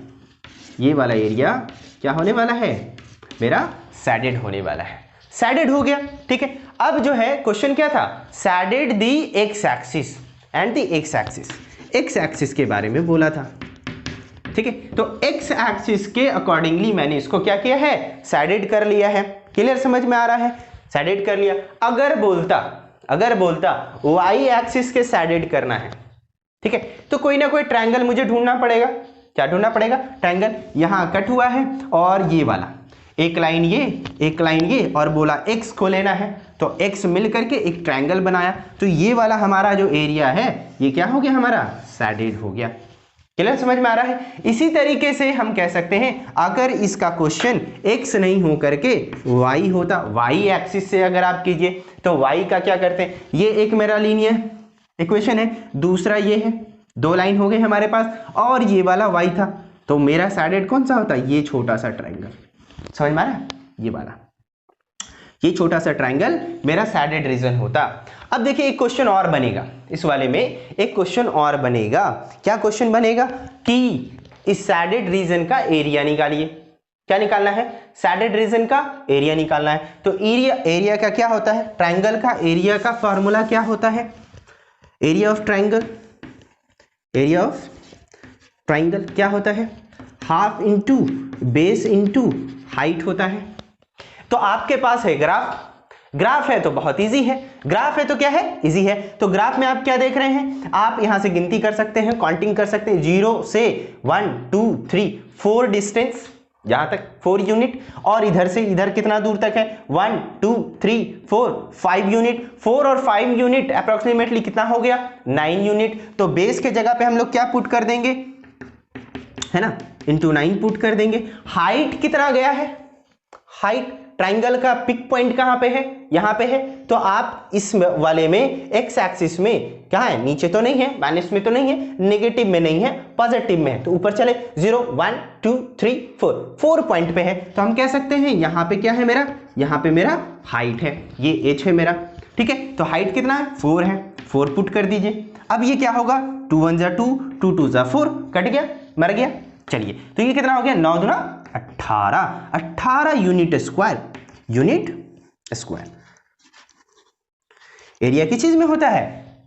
क्या होने वाला है, मेरा सैडेड होने वाला है। सैडेड हो गया, ठीक है। अब जो है क्वेश्चन क्या था, shaded the x axis and the x axis के बारे में बोला था, ठीक है। तो एक्स एक्सिस के अकॉर्डिंगली मैंने इसको क्या किया है, सैडेड कर लिया है। क्लियर, समझ में आ रहा है, सैडेड कर लिया। अगर बोलता वाई एक्सिस के सैडेड करना है, ठीक है, तो कोई ना कोई ट्रायंगल मुझे ढूंढना पड़ेगा। क्या ढूंढना पड़ेगा, ट्रायंगल। यहां कट हुआ है और ये वाला एक लाइन ये और बोला x को लेना है, तो x मिल करके एक ट्रायंगल बनाया। तो ये वाला हमारा जो एरिया है ये क्या हो गया, हमारा सैडेड हो गया। क्लियर, समझ में आ रहा है। इसी तरीके से हम कह सकते हैं, अगर इसका क्वेश्चन x नहीं हो करके y होता, y एक्सिस से अगर आप कीजिए तो y का क्या करते हैं, ये एक मेरा लीनियर इक्वेशन है, दूसरा ये है, 2 लाइन हो गए हमारे पास, और ये वाला y था, तो मेरा सैडेड कौन सा होता, ये छोटा सा ट्रायंगल। समझ में आ रहा है, ये वाला, ये छोटा सा ट्रायंगल मेरा सैडेड रीजन होता। अब देखिए एक क्वेश्चन और बनेगा, इस वाले में एक क्वेश्चन और बनेगा। क्या क्वेश्चन बनेगा कि इस सैडेड रीजन का एरिया निकालिए। क्या निकालना है, सैडेड रीजन का एरिया निकालना है। तो एरिया का क्या होता है, ट्रायंगल का एरिया का फॉर्मूला क्या होता है, एरिया ऑफ ट्रायंगल क्या होता है, half into base into height होता है। तो आपके पास है ग्राफ है तो बहुत इजी है, ग्राफ है तो क्या है, इजी है। तो ग्राफ में आप क्या देख रहे हैं, आप यहां से गिनती कर सकते हैं, काउंटिंग कर सकते हैं, 0 से 1 2 3 4 डिस्टेंस यहां तक 4 यूनिट, और इधर से इधर कितना दूर तक है 1 2 3 4 5 यूनिट, 4 और 5 यूनिट अप्रोक्सीमेटली कितना हो गया 9 यूनिट। तो बेस के जगह पे हम लोग क्या पुट कर देंगे, है ना, इंटू 9 पुट कर देंगे। हाइट कितना गया है, हाइट ट्राइंगल का पिक पॉइंट कहां पे है, यहां पे है, तो आप इस वाले में एक्स एक्सिस में क्या है, नीचे तो नहीं है, माइनस में तो नहीं है, नेगेटिव में नहीं है, पॉजिटिव में है, तो ऊपर चले 0 1 2 3 4 पॉइंट पे है। तो हम कह सकते हैं यहां पे क्या है मेरा, यहां पे मेरा हाइट है, ये एच है मेरा, ठीक है। तो हाइट कितना है 4 है, 4 पुट कर दीजिए। अब ये क्या होगा 2 1 जा 2 2 2 जा 4, कट गया, मर गया। चलिए तो ये कितना हो गया 9 दूना 18, 18 unit square, unit square. Area किस चीज में होता है,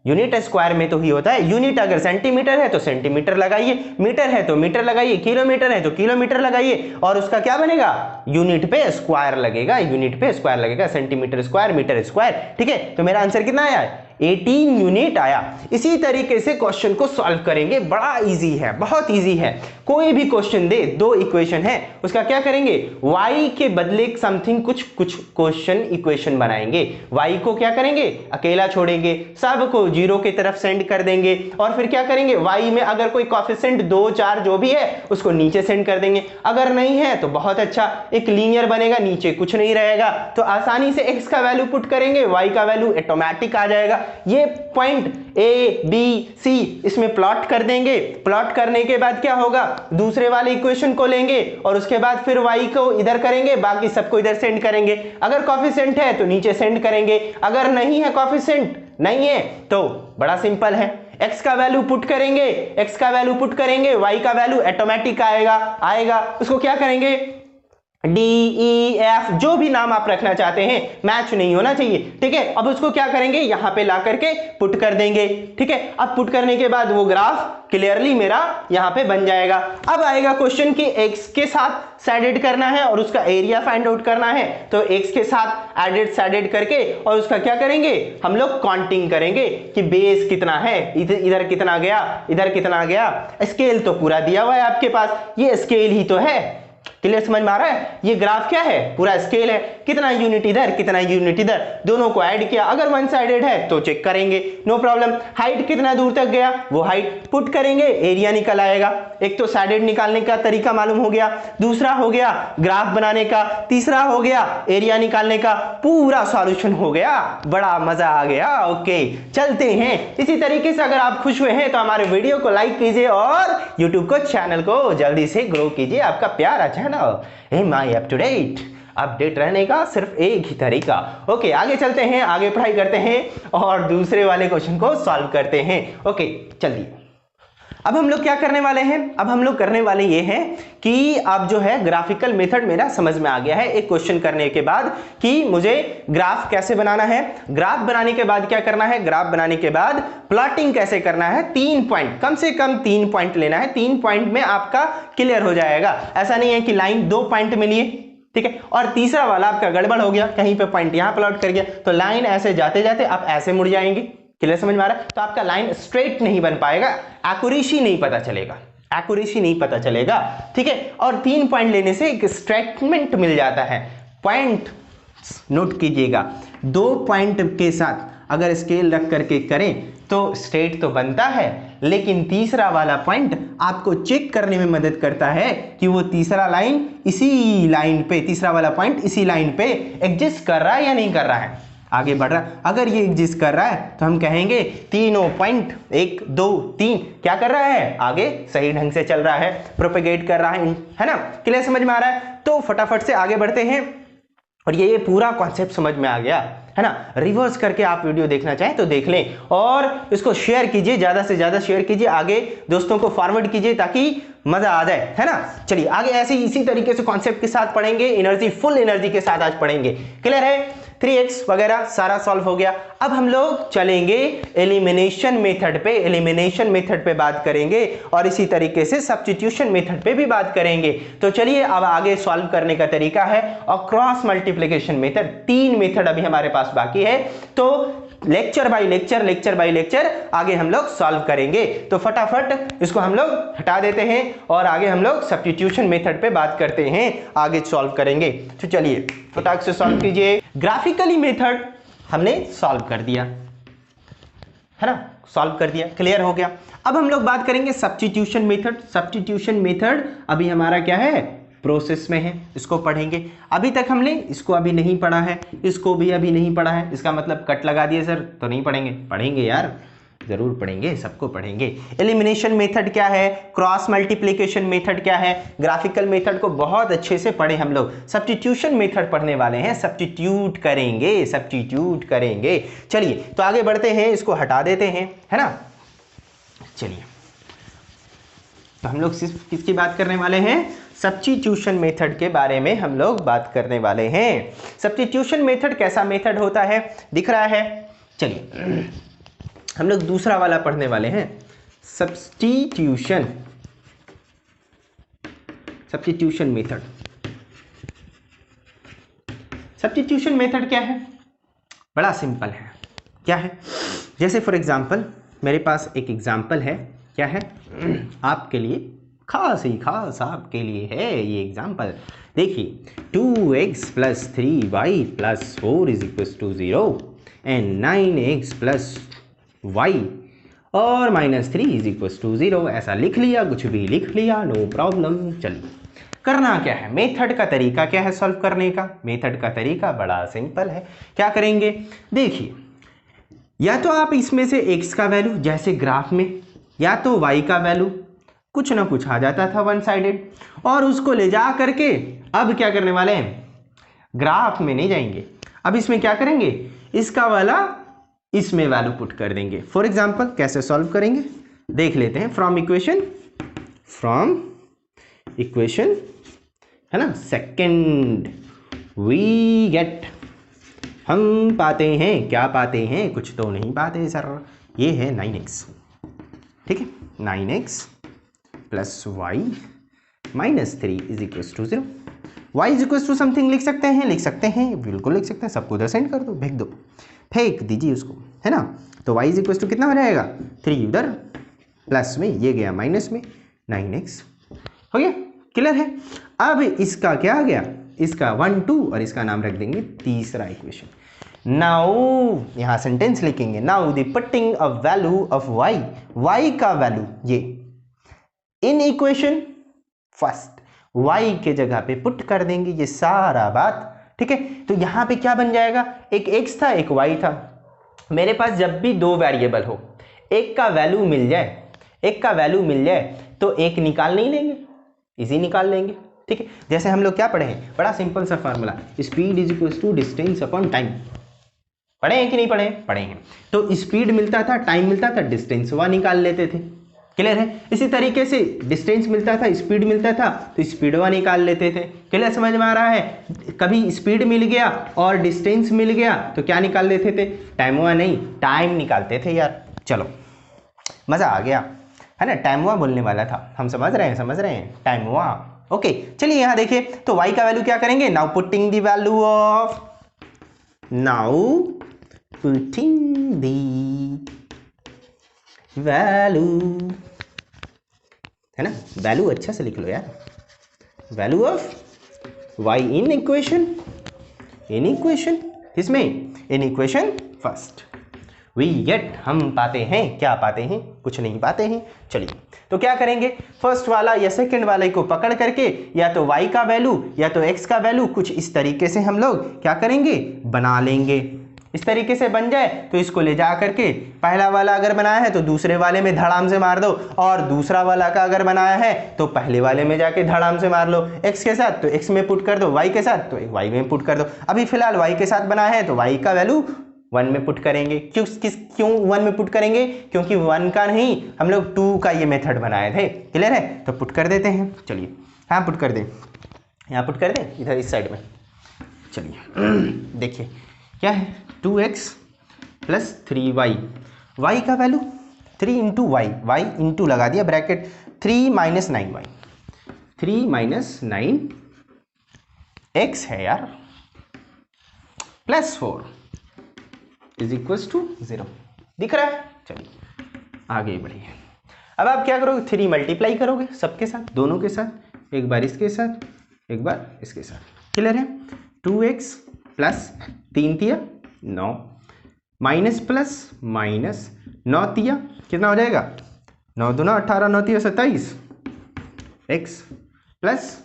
यूनिट स्क्वायर में तो ही होता है। यूनिट अगर सेंटीमीटर है तो सेंटीमीटर लगाइए, मीटर है तो मीटर लगाइए, किलोमीटर है तो किलोमीटर लगाइए, और उसका क्या बनेगा यूनिट पे स्क्वायर लगेगा, यूनिट पे स्क्वायर लगेगा, सेंटीमीटर स्क्वायर, मीटर स्क्वायर, ठीक है। तो मेरा आंसर कितना आया है 18 यूनिट आया। इसी तरीके से क्वेश्चन को सॉल्व करेंगे, बड़ा इजी है, बहुत इजी है। कोई भी क्वेश्चन दे, दो इक्वेशन है, उसका क्या करेंगे y के बदले समथिंग कुछ क्वेश्चन इक्वेशन बनाएंगे। y को क्या करेंगे अकेला छोड़ेंगे, सब को 0 की तरफ सेंड कर देंगे, और फिर क्या करेंगे y में अगर कोई कोएफिशिएंट 2 4 जो भी है उसको नीचे सेंड कर देंगे। अगर नहीं है तो बहुत अच्छा, एक लीनियर बनेगा, नीचे कुछ नहीं रहेगा, तो आसानी से x का वैल्यू पुट करेंगे, y का वैल्यू ऑटोमेटिक आ जाएगा। ये पॉइंट ए बी सी इसमें प्लॉट कर देंगे। प्लॉट करने के बाद क्या होगा, दूसरे वाले इक्वेशन को लेंगे और उसके बाद फिर y को इधर करेंगे, बाकी सबको इधर सेंड करेंगे। अगर कोएफिशिएंट है तो नीचे सेंड करेंगे, अगर नहीं है कोएफिशिएंट नहीं है तो बड़ा सिंपल है, x का वैल्यू पुट करेंगे, x का वैल्यू पुट करेंगे, y का वैल्यू ऑटोमेटिक आएगा। उसको क्या करेंगे डी ई एफ जो भी नाम आप रखना चाहते हैं, मैच नहीं होना चाहिए, ठीक है। अब उसको क्या करेंगे यहां पे ला करके पुट कर देंगे, ठीक है। अब पुट करने के बाद वो ग्राफ क्लियरली मेरा यहां पे बन जाएगा। अब आएगा क्वेश्चन कि x के साथ सैडेड करना है और उसका एरिया फाइंड आउट करना है, तो x के साथ एडेड सैडेड करके और उसका क्या करेंगे हम लोग काउंटिंग करेंगे कि बेस कितना है, इधर कितना गया, इधर कितना गया। स्केल तो पूरा दिया हुआ है आपके पास, ये स्केल ही तो है, क्लियर समझ में आ रहा है। ये ग्राफ क्या है पूरा स्केल है, कितना यूनिट इधर कितना यूनिट इधर, दोनों को ऐड किया, अगर वन साइडेड है तो चेक करेंगे, नो प्रॉब्लम। हाइट कितना दूर तक गया वो हाइट पुट करेंगे, एरिया निकल आएगा। एक तो साइडेड निकालने का तरीका मालूम हो गया, दूसरा हो गया ग्राफ बनाने का, तीसरा हो गया एरिया निकालने का, पूरा सॉल्यूशन हो गया, बड़ा मजा आ गया। ओके चलते हैं। इसी तरीके से अगर आप खुश हुए हैं तो हमारे वीडियो को लाइक कीजिए और यूट्यूब को चैनल को जल्दी से ग्रो कीजिए। आपका प्यारा channel my up to date, update रहने का सिर्फ एक ही तरीका। ओके आगे चलते हैं, आगे पढ़ाई करते हैं और दूसरे वाले क्वेश्चन को सॉल्व करते हैं। ओके चलिए अब हम लोग क्या करने वाले हैं, अब हम लोग करने वाले ये हैं कि अब जो है ग्राफिकल मेथड मेरा समझ में आ गया है एक क्वेश्चन करने के बाद कि मुझे ग्राफ कैसे बनाना है। ग्राफ बनाने के बाद क्या करना है, ग्राफ बनाने के बाद प्लॉटिंग कैसे करना है, 3 पॉइंट, कम से कम 3 पॉइंट लेना है, 3 पॉइंट में आपका क्लियर हो जाएगा। ऐसा नहीं है कि लाइन 2 पॉइंट में लिए, ठीक है, और तीसरा वाला आपका गड़बड़ हो गया, कहीं पे पॉइंट यहां प्लॉट कर गया तो लाइन ऐसे जाते जाते आप ऐसे मुड़ जाएंगे। क्लियर समझ में आ रहा है, तो आपका लाइन स्ट्रेट नहीं बन पाएगा, एक्यूरेसी नहीं पता चलेगा, एक्यूरेसी नहीं पता चलेगा, ठीक है। और 3 पॉइंट लेने से एक स्ट्रेटमेंट मिल जाता है। पॉइंट नोट कीजिएगा, 2 पॉइंट के साथ अगर स्केल रख करके करें तो स्ट्रेट तो बनता है, लेकिन तीसरा वाला पॉइंट आपको चेक करने में मदद करता है कि वो तीसरा लाइन इसी लाइन पे, तीसरा वाला पॉइंट इसी लाइन पे एग्जिस्ट कर रहा है या नहीं कर रहा है, आगे बढ़ रहा है। अगर ये एग्जिस्ट कर रहा है तो हम कहेंगे तीनों पॉइंट 1 2 3 क्या कर रहा है, आगे सही ढंग से चल रहा है, प्रोपेगेट कर रहा है ना। क्लियर समझ में आ रहा है, तो फटाफट से आगे बढ़ते हैं। और ये पूरा कॉन्सेप्ट समझ में आ गया है ना। रिवर्स करके आप वीडियो देखना चाहें तो देख लें और इसको शेयर कीजिए, ज्यादा से ज्यादा शेयर कीजिए, आगे दोस्तों को फॉरवर्ड कीजिए ताकि मजा आ जाए, है ना। चलिए आगे ऐसे इसी तरीके से कॉन्सेप्ट के साथ पढ़ेंगे, एनर्जी फुल एनर्जी के साथ आज पढ़ेंगे। क्लियर है, 3x वगैरह सारा सॉल्व हो गया। अब हम लोग चलेंगे एलिमिनेशन मेथड पे, एलिमिनेशन मेथड पे बात करेंगे और इसी तरीके से सब्स्टिट्यूशन मेथड पे भी बात करेंगे। तो चलिए अब आगे सॉल्व करने का तरीका है और क्रॉस मल्टीप्लिकेशन मेथड, 3 मेथड अभी हमारे पास बाकी है। तो लेक्चर बाय लेक्चर आगे हम लोग सॉल्व करेंगे। तो फटाफट इसको हम लोग हटा देते हैं और आगे हम लोग सब्स्टिट्यूशन मेथड पे बात करते हैं, आगे सॉल्व करेंगे। तो चलिए फटाक से सॉल्व कीजिए। ग्राफिकली मेथड हमने सॉल्व कर दिया है ना, सॉल्व कर दिया, क्लियर हो गया। अब हम लोग बात करेंगे सब्स्टिट्यूशन मेथड। सब्स्टिट्यूशन मेथड अभी हमारा क्या है, प्रोसेस में है, इसको पढ़ेंगे। अभी तक हमने इसको अभी नहीं पढ़ा है, इसको भी अभी नहीं पढ़ा है, इसका मतलब कट लगा दिए सर तो नहीं पढ़ेंगे, पढ़ेंगे यार, जरूर पढ़ेंगे, सबको पढ़ेंगे। एलिमिनेशन मेथड क्या है, क्रॉस मल्टीप्लिकेशन मेथड क्या है, ग्राफिकल मेथड को बहुत अच्छे से पढ़े हम लोग। सब्स्टिट्यूशन मेथड पढ़ने वाले हैं, सब्स्टिट्यूट करेंगे। चलिए तो आगे बढ़ते हैं, इसको हटा देते हैं, है ना। चलिए तो हम लोग सिर्फ किसकी बात करने वाले हैं, सब्स्टिट्यूशन मेथड के बारे में हम लोग बात करने वाले हैं। सब्स्टिट्यूशन मेथड कैसा मेथड होता है, दिख रहा है। चलिए हम लोग दूसरा वाला पढ़ने वाले हैं, सब्स्टिट्यूशन मेथड। सब्स्टिट्यूशन मेथड क्या है, बड़ा सिंपल है। क्या है, जैसे फॉर एग्जांपल मेरे पास एक एग्जांपल है, क्या है, आपके लिए खास ही खास आपके लिए है ये एग्जांपल। देखिए 2x + 3y + 4 = 0 and 9x + y और -3 = 0। ऐसा लिख लिया, कुछ भी लिख लिया, नो प्रॉब्लम। चलिए करना क्या है, मेथड का तरीका क्या है सॉल्व करने का। मेथड का तरीका बड़ा सिंपल है। क्या करेंगे, देखिए या तो आप इसमें से x का वैल्यू जैसे ग्राफ में, या तो y का वैल्यू कुछ ना कुछ आ जाता था वन साइडेड, और उसको ले जा करके अब क्या करने वाले हैं, ग्राफ में नहीं जाएंगे, अब इसमें क्या करेंगे, इसका वाला इसमें वैल्यू पुट कर देंगे। फॉर एग्जांपल कैसे सॉल्व करेंगे देख लेते हैं। फ्रॉम इक्वेशन है ना, सेकंड वी गेट, हम पाते हैं, क्या पाते हैं, कुछ तो नहीं पाते सर, ये है 9x, ठीक है, 9x + y - 3 = 0। y = समथिंग लिख सकते हैं, बिल्कुल लिख सकते हैं, सबको उधर सेंड कर दो, भेज दो, फेंक दीजिए उसको, है ना। तो y = कितना हो जाएगा, 3 उधर प्लस में, ये गया माइनस में, 9x हो गया, क्लियर है। अब इसका क्या आ गया, इसका 1 2 और इसका नाम रख देंगे तीसरा इक्वेशन। नाउ यहां सेंटेंस लिखेंगे, now the putting a value of y का वैल्यू ये इन इक्वेशन फर्स्ट, y के जगह पे पुट कर देंगे, ये सारा बात, ठीक है। तो यहां पे क्या बन जाएगा, एक x था एक y था। मेरे पास जब भी दो वेरिएबल हो, एक का वैल्यू मिल जाए तो एक निकाल नहीं लेंगे, इजी निकाल लेंगे, ठीक है। जैसे हम लोग क्या पढ़े हैं, बड़ा सिंपल सा formula, speed = distance upon time, पढ़े हैं कि नहीं पढ़े हैं। तो स्पीड मिलता था, टाइम मिलता था, डिस्टेंस वह निकाल लेते थे, क्लियर है। इसी तरीके से डिस्टेंस मिलता था, स्पीड मिलता था, तो स्पीड वह निकाल लेते थे, क्लियर, समझ में आ रहा है। कभी स्पीड मिल गया और डिस्टेंस मिल गया तो क्या निकाल लेते थे, टाइम वह नहीं, टाइम निकालते थे यार। चलो मजा आ गया, है ना, टाइम वह बोलने वाला था, हम समझ रहे हैं, टाइम वह। ओके चलिए यहां देखिए, तो y का वैल्यू क्या करेंगे, नाउ पुटिंग द वैल्यू, है ना, वैल्यू अच्छा से लिख लो यार, value of y in equation इसमें in equation first, we get, हम पाते हैं, क्या पाते हैं, कुछ नहीं पाते हैं। चलिए तो क्या करेंगे, फर्स्ट वाला या सेकंड वाले को पकड़ करके या तो y का वैल्यू या तो x का वैल्यू कुछ इस तरीके से हम लोग क्या करेंगे, बना लेंगे। इस तरीके से बन जाए तो इसको ले जा करके, पहला वाला अगर बनाया है तो दूसरे वाले में धड़ाम से मार दो, और दूसरा वाला का अगर बनाया है तो पहले वाले में जाके धड़ाम से मार लो। x के साथ तो x में पुट कर दो, y के साथ तो y में पुट कर दो। अभी फिलहाल y के साथ बनाया है तो y का वैल्यू 1 में पुट करेंगे। क्यों 1 में पुट करेंगे, क्योंकि 1 का नहीं, हम लोग 2 का ये मेथड बनाए थे, क्लियर है। तो पुट कर देते हैं, चलिए हाँ पुट कर दें, यहाँ पुट कर दें, इधर इस साइड में। चलिए देखिए क्या है, 2x + 3y, y का वैल्यू 3 × y इंटू लगा दिया ब्रैकेट, 3 - 9y, 3 - 9x है यार, +4 इज इक्वल टू 0। दिख रहा है? चलिए आगे बढ़िए। अब आप क्या करोगे, 3 मल्टीप्लाई करोगे सबके साथ, दोनों के साथ, एक बार इसके साथ, एक बार इसके साथ। क्लियर है? 2x प्लस 3 तिया 9 माइनस प्लस माइनस 9 तिया कितना हो जाएगा, 9 दूना 18 9 तिया 27 x plus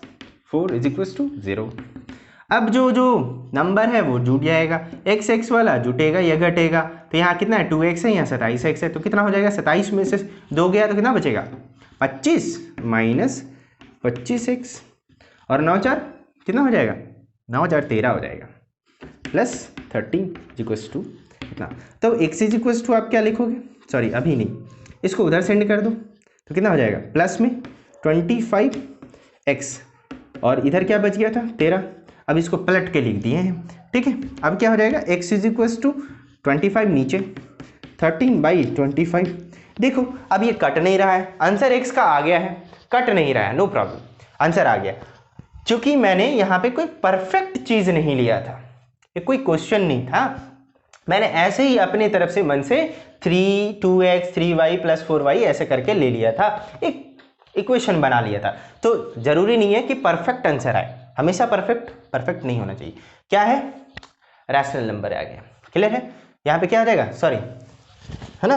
4 is equal to 0। अब जो नंबर है वो जुट जाएगा, x वाला जुटेगा या घटेगा। तो यहाँ कितना है, 2x है, यहाँ 27x है, तो कितना हो जाएगा, 27 में से 2 गया तो कितना बचेगा, 25 माइनस 25x और 9 4 कितना हो जाएगा, 9 4 13 हो जाएगा, प्लस 13 इक्वल्स टू कितना। तो x इज इक्वल्स टू आप क्या लिखोगे, सॉरी अभी नहीं, इसको उधर सेंड कर दो तो कितना हो जाएगा, प्लस में 25x और इधर क्या बच गया था 13। अब इसको पलट के लिख दिए हैं, ठीक है। अब क्या हो जाएगा, x इज इक्वल्स टू 25 नीचे 13/25। देखो अब ये कट नहीं रहा है, आंसर x का आ गया है, कट नहीं रहा है, नो प्रॉब्लम, आंसर आ गया। चूंकि मैंने यहाँ पे कोई परफेक्ट चीज नहीं लिया था, ये कोई क्वेश्चन नहीं था, मैंने ऐसे ही अपने तरफ से मन से 3 2x 3y प्लस 4y ऐसे करके ले लिया था, एक इक्वेशन बना लिया था। तो जरूरी नहीं है कि परफेक्ट आंसर आए, हमेशा परफेक्ट नहीं होना चाहिए। क्या है, रैशनल नंबर आ गया। क्लियर है? यहाँ पे क्या आ जाएगा, सॉरी है ना,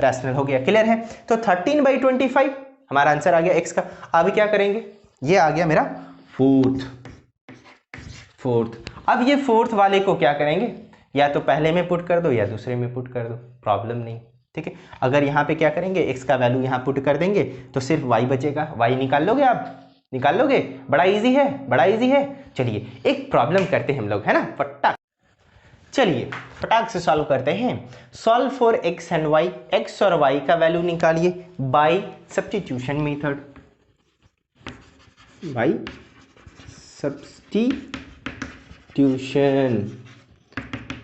रैशनल हो गया। क्लियर है? तो 13/25 हमारा आंसर आ गया x का। अब क्या करेंगे, ये आ गया मेरा फोर्थ। अब ये फोर्थ वाले को क्या करेंगे, या तो पहले में पुट कर दो या दूसरे में पुट कर दो, प्रॉब्लम नहीं, ठीक है। अगर यहाँ पे क्या करेंगे, x का वैल्यू यहाँ पुट कर देंगे तो सिर्फ y बचेगा, y निकाल लोगे आप, निकाल लोगे, बड़ा इजी है। चलिए एक प्रॉब्लम करते हैं हम लोग, है ना, चलिए फटाक से सॉल्व करते हैं। Solve for x and y, x और y का वैल्यू निकालिए by substitution method, by substitution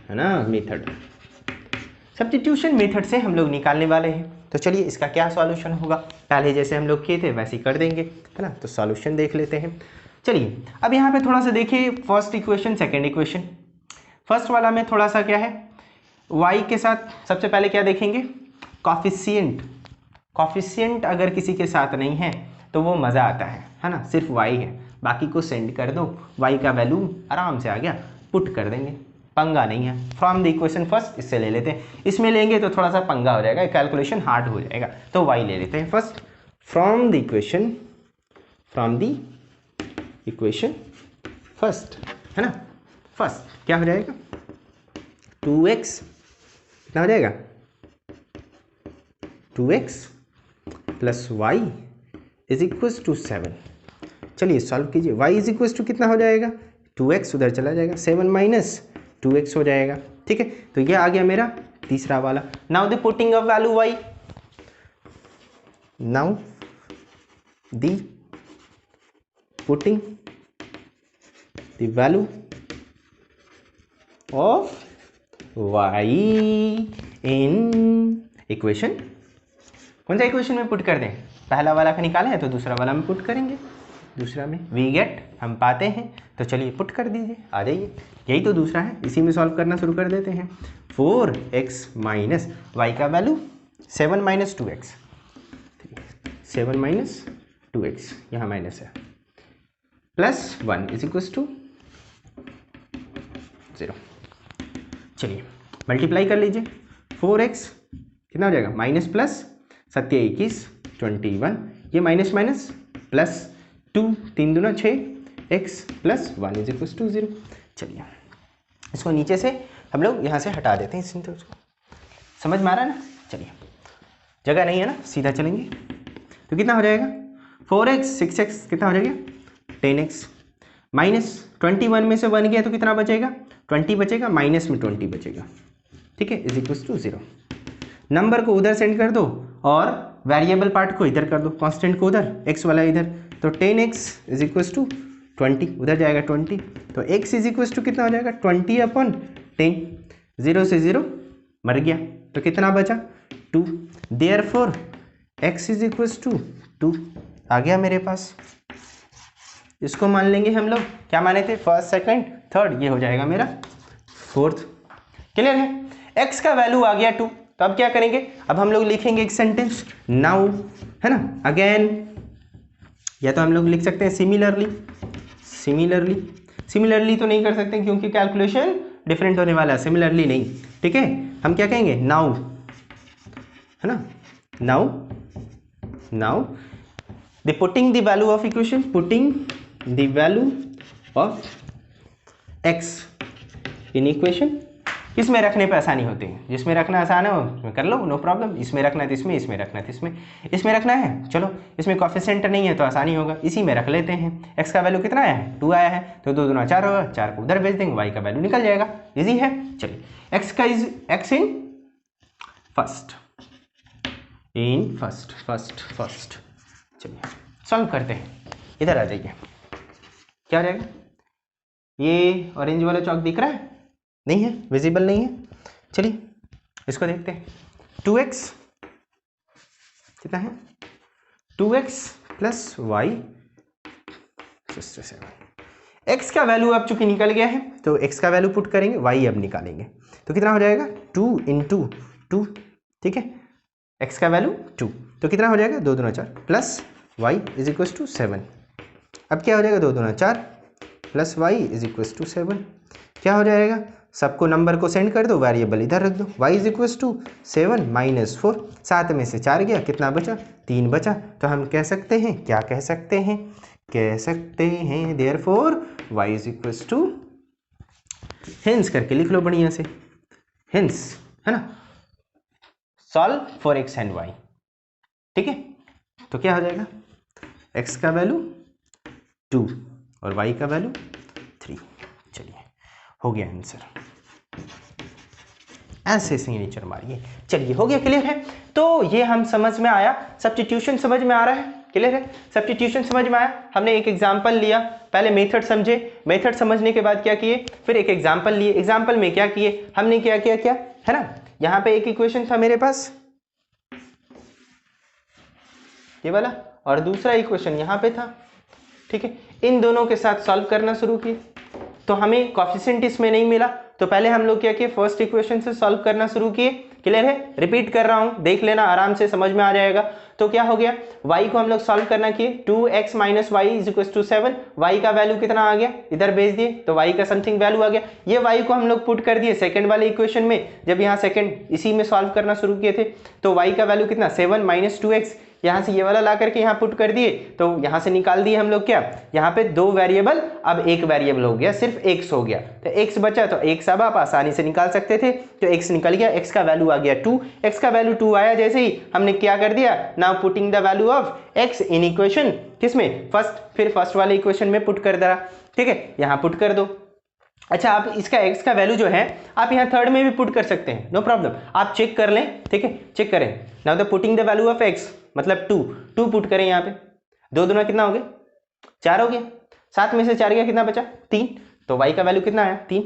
है ना मेथड, सब्स्टिट्यूशन मेथड से हम लोग निकालने वाले हैं। तो चलिए इसका क्या सॉल्यूशन होगा, पहले जैसे हम लोग किए थे वैसे ही कर देंगे, है ना। तो सॉल्यूशन देख लेते हैं। चलिए अब यहाँ पे थोड़ा सा देखिए, first equation second equation. First वाला में थोड़ा सा क्या है, y के साथ सबसे पहले क्या देखेंगे, कॉफिशिएंट अगर किसी के साथ नहीं है तो वो मज़ा आता है ना, सिर्फ y है, बाकी को सेंड कर दो, y का वैल्यू आराम से आ गया, पुट कर देंगे, पंगा नहीं है। फ्रॉम द इक्वेशन फर्स्ट, इससे ले लेते हैं, इसमें लेंगे तो थोड़ा सा पंगा हो जाएगा, कैलकुलेशन हार्ड हो जाएगा, तो y ले लेते हैं first. From the equation first, है ना, फर्स्ट क्या हो जाएगा, 2x कितना हो जाएगा, 2x plus y is equal to 7। चलिए सॉल्व कीजिए, y इज इक्वल टू कितना हो जाएगा, 2x उधर चला जाएगा, 7 माइनस 2x हो जाएगा, ठीक है। तो ये आ गया मेरा तीसरा वाला। Now the putting of value y, now the putting the value of y in equation, कौन सा इक्वेशन में पुट कर दें, पहला वाला का निकाला है तो दूसरा वाला में पुट करेंगे, दूसरा में वी गेट हम पाते हैं, तो चलिए पुट कर दीजिए, आ जाइए, यही तो दूसरा है, इसी में सॉल्व करना शुरू कर देते हैं। 4x माइनस वाई का value 7 minus 2x, 7 minus 2x यहाँ माइनस है, प्लस 1 इज इक्वल टू 0। चलिए मल्टीप्लाई कर लीजिए, 4x कितना हो जाएगा, माइनस प्लस 7 21 21, ये माइनस माइनस प्लस 2 3 दूना 6 x plus 1 is equal to 0। चलिए इसको नीचे से हम लोग यहाँ से हटा देते हैं, इसको समझ में आ रहा है ना। चलिए जगह नहीं है ना, सीधा चलेंगे, तो कितना हो जाएगा, 4x 6x कितना हो जाएगा, 10x माइनस 21 में से 1 गया तो कितना बचेगा, 20 बचेगा, माइनस में 20 बचेगा, ठीक है, इज इक्वल टू 0। नंबर को उधर सेंड कर दो और वेरिएबल पार्ट को इधर कर दो, कांस्टेंट को उधर, x वाला इधर, तो 10x इज इक्वल टू 20 उधर जाएगा 20, तो x इज इक्वल टू कितना हो जाएगा, 20/10, 0 से 0 मर गया, तो कितना बचा 2, therefore x is equal to 2 आ गया मेरे पास। इसको मान लेंगे हम लोग, क्या माने थे, फर्स्ट सेकंड थर्ड, ये हो जाएगा मेरा फोर्थ। क्लियर है? x का वैल्यू आ गया 2, तो अब क्या करेंगे, अब हम लोग लिखेंगे एक सेंटेंस नाउ, है ना, अगेन, या तो हम लोग लिख सकते हैं सिमिलरली, सिमिलरली तो नहीं कर सकते क्योंकि कैलकुलेशन डिफरेंट होने वाला है, सिमिलरली नहीं, ठीक है। हम क्या कहेंगे नाउ, है ना, now the putting the value of equation, putting the value of x in equation, इसमें रखने पे आसानी होती है, जिसमें रखना आसान है उसमें कर लो, नो प्रॉब्लम, इसमें रखना है तो इसमें, इसमें रखना है तो इसमें, इसमें रखना है, चलो इसमें कोएफिशिएंट नहीं है तो आसानी होगा, इसी में रख लेते हैं। x का वैल्यू कितना आया है, 2 आया है, तो 2 दूना 4 होगा, 4 को उधर भेज देंगे, y का वैल्यू निकल जाएगा, इजी है। चलिए x का is x in first, first, चलिए सॉल्व करते हैं, इधर आ जाइए, क्या आ जाएगा, ये ऑरेंज वाला चौक दिख रहा है, नहीं है, विजिबल नहीं है, चलिए इसको देखते हैं। 2x कितना है, 2x प्लस वाई, x का वैल्यू अब चूंकि निकल गया है तो x का वैल्यू पुट करेंगे, y अब निकालेंगे, तो कितना हो जाएगा 2 इंटू 2, ठीक है, x का वैल्यू 2, तो कितना हो जाएगा 2 दूना 4 plus y is equal to 7। अब क्या हो जाएगा 2 दूना 4 plus y is equal to 7, क्या हो जाएगा, सबको नंबर को सेंड कर दो, वेरिएबल इधर रख दो, y is equal to 7 minus 4, 7 में से 4 गया, कितना बचा, 3 बचा, तो हम कह सकते हैं, क्या कह सकते हैं, कह सकते हैं therefore y is equal to, hence करके लिख लो बढ़िया से, हेंस, है ना, solve for x and y, ठीक है, तो क्या हो जाएगा, x का वैल्यू 2 और y का वैल्यू 3, चलिए हो गया आंसर, ऐसे सिग्नेचर मारिए, चलिए हो गया, क्लियर है। तो ये हम समझ में आया, सब्स्टिट्यूशन समझ में आ रहा है, क्लियर है, सब्स्टिट्यूशन समझ में आया, हमने एक एग्जांपल लिया, पहले मेथड समझे, मेथड समझने के बाद क्या किए, फिर एक एग्जांपल लिए, एग्जांपल में क्या किए हमने, क्या किया, क्या है ना, यहाँ पे एक इक्वेशन था मेरे पास ये वाला, और दूसरा इक्वेशन यहाँ पे था, ठीक है, इन दोनों के साथ सॉल्व करना शुरू किए, तो हमें कोएफिशिएंट इसमें नहीं मिला, तो पहले हम लोग क्या किए, फर्स्ट इक्वेशन से सॉल्व करना शुरू किए, क्लियर है, रिपीट कर रहा हूं, देख लेना आराम से, समझ में आ जाएगा। तो क्या हो गया, y को हम लोग सॉल्व करना किए, 2x minus y is equal to 7, y का वैल्यू कितना आ गया, इधर भेज दिए, तो y का समथिंग वैल्यू आ गया, ये y को हम लोग पुट कर दिए सेकंड वाले इक्वेशन में, जब यहाँ सेकंड इसी में सॉल्व करना शुरू किए थे, तो y का वैल्यू कितना 7 माइनस 2x, यहाँ से ये वाला ला करके यहाँ पुट कर दिए, तो यहाँ से निकाल दिए हम लोग, क्या यहाँ पे 2 वेरिएबल, अब एक वेरिएबल हो गया, सिर्फ x हो गया, तो x बचा, तो x अब आप आसानी से निकाल सकते थे, तो x निकल गया, x का वैल्यू आ गया 2, x का वैल्यू 2 आया, जैसे ही हमने क्या कर दिया, now putting the value of x in equation, किसमें, फर्स्ट, फिर फर्स्ट वाले इक्वेशन में पुट कर दिया, ठीक है, यहाँ पुट कर दो। अच्छा, आप इसका x का वैल्यू जो है आप यहाँ थर्ड में भी पुट कर सकते हैं, नो प्रॉब्लम, आप चेक कर लें, ठीक है, चेक करें, now the putting the value of x मतलब 2 पुट करें यहाँ पे, 2 दूना कितना हो गया, 4 हो गया, 7 में से 4 गया, कितना बचा 3, तो y का वैल्यू कितना आया 3,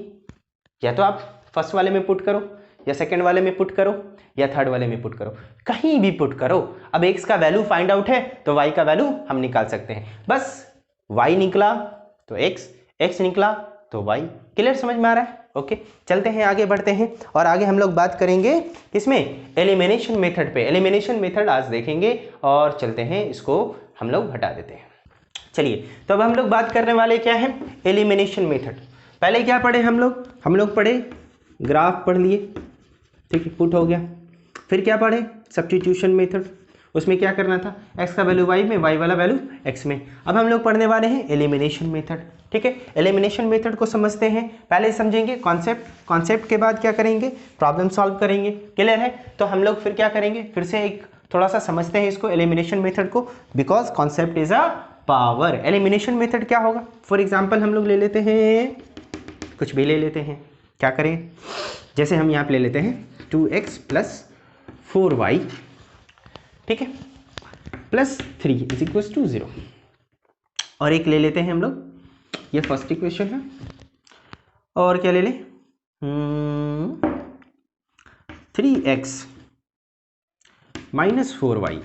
या तो आप फर्स्ट वाले में पुट करो, या सेकंड वाले में पुट करो, या थर्ड वाले में पुट करो, कहीं भी पुट करो, अब x का वैल्यू फाइंड आउट है तो y का वैल्यू हम निकाल सकते हैं, बस y निकला तो x निकला तो y, क्लियर, समझ में आ रहा है, ओके, चलते हैं आगे बढ़ते हैं, और आगे हम लोग बात करेंगे किसमें, एलिमिनेशन मेथड पे, एलिमिनेशन मेथड आज देखेंगे, और चलते हैं इसको हम लोग हटा देते हैं। चलिए, तो अब हम लोग बात करने वाले क्या है, एलिमिनेशन मेथड। पहले क्या पढ़े हम लोग पढ़े ग्राफ पढ़ लिए, ठीक है, पुट हो गया, फिर क्या पढ़े सब्स्टिट्यूशन मेथड, उसमें क्या करना था, x का वैल्यू y में, y वाला वैल्यू x में। अब हम लोग पढ़ने वाले हैं एलिमिनेशन मेथड, ठीक है, एलिमिनेशन मेथड को समझते हैं, पहले समझेंगे कॉन्सेप्ट के बाद क्या करेंगे, प्रॉब्लम सॉल्व करेंगे, क्लियर है। तो हम लोग फिर क्या करेंगे, फिर से एक थोड़ा सा समझते हैं इसको, एलिमिनेशन मेथड को, because concept is a power. Elimination method क्या होगा, फॉर एग्जाम्पल हम लोग ले लेते हैं, कुछ भी ले लेते हैं, क्या करें, जैसे हम यहाँ पे ले लेते हैं 2x प्लस 4y, ठीक है, प्लस 3 इज इक्वल टू 0, और एक ले लेते हैं हम लोग, ये फर्स्ट इक्वेशन है, और क्या ले लें 3x माइनस 4y,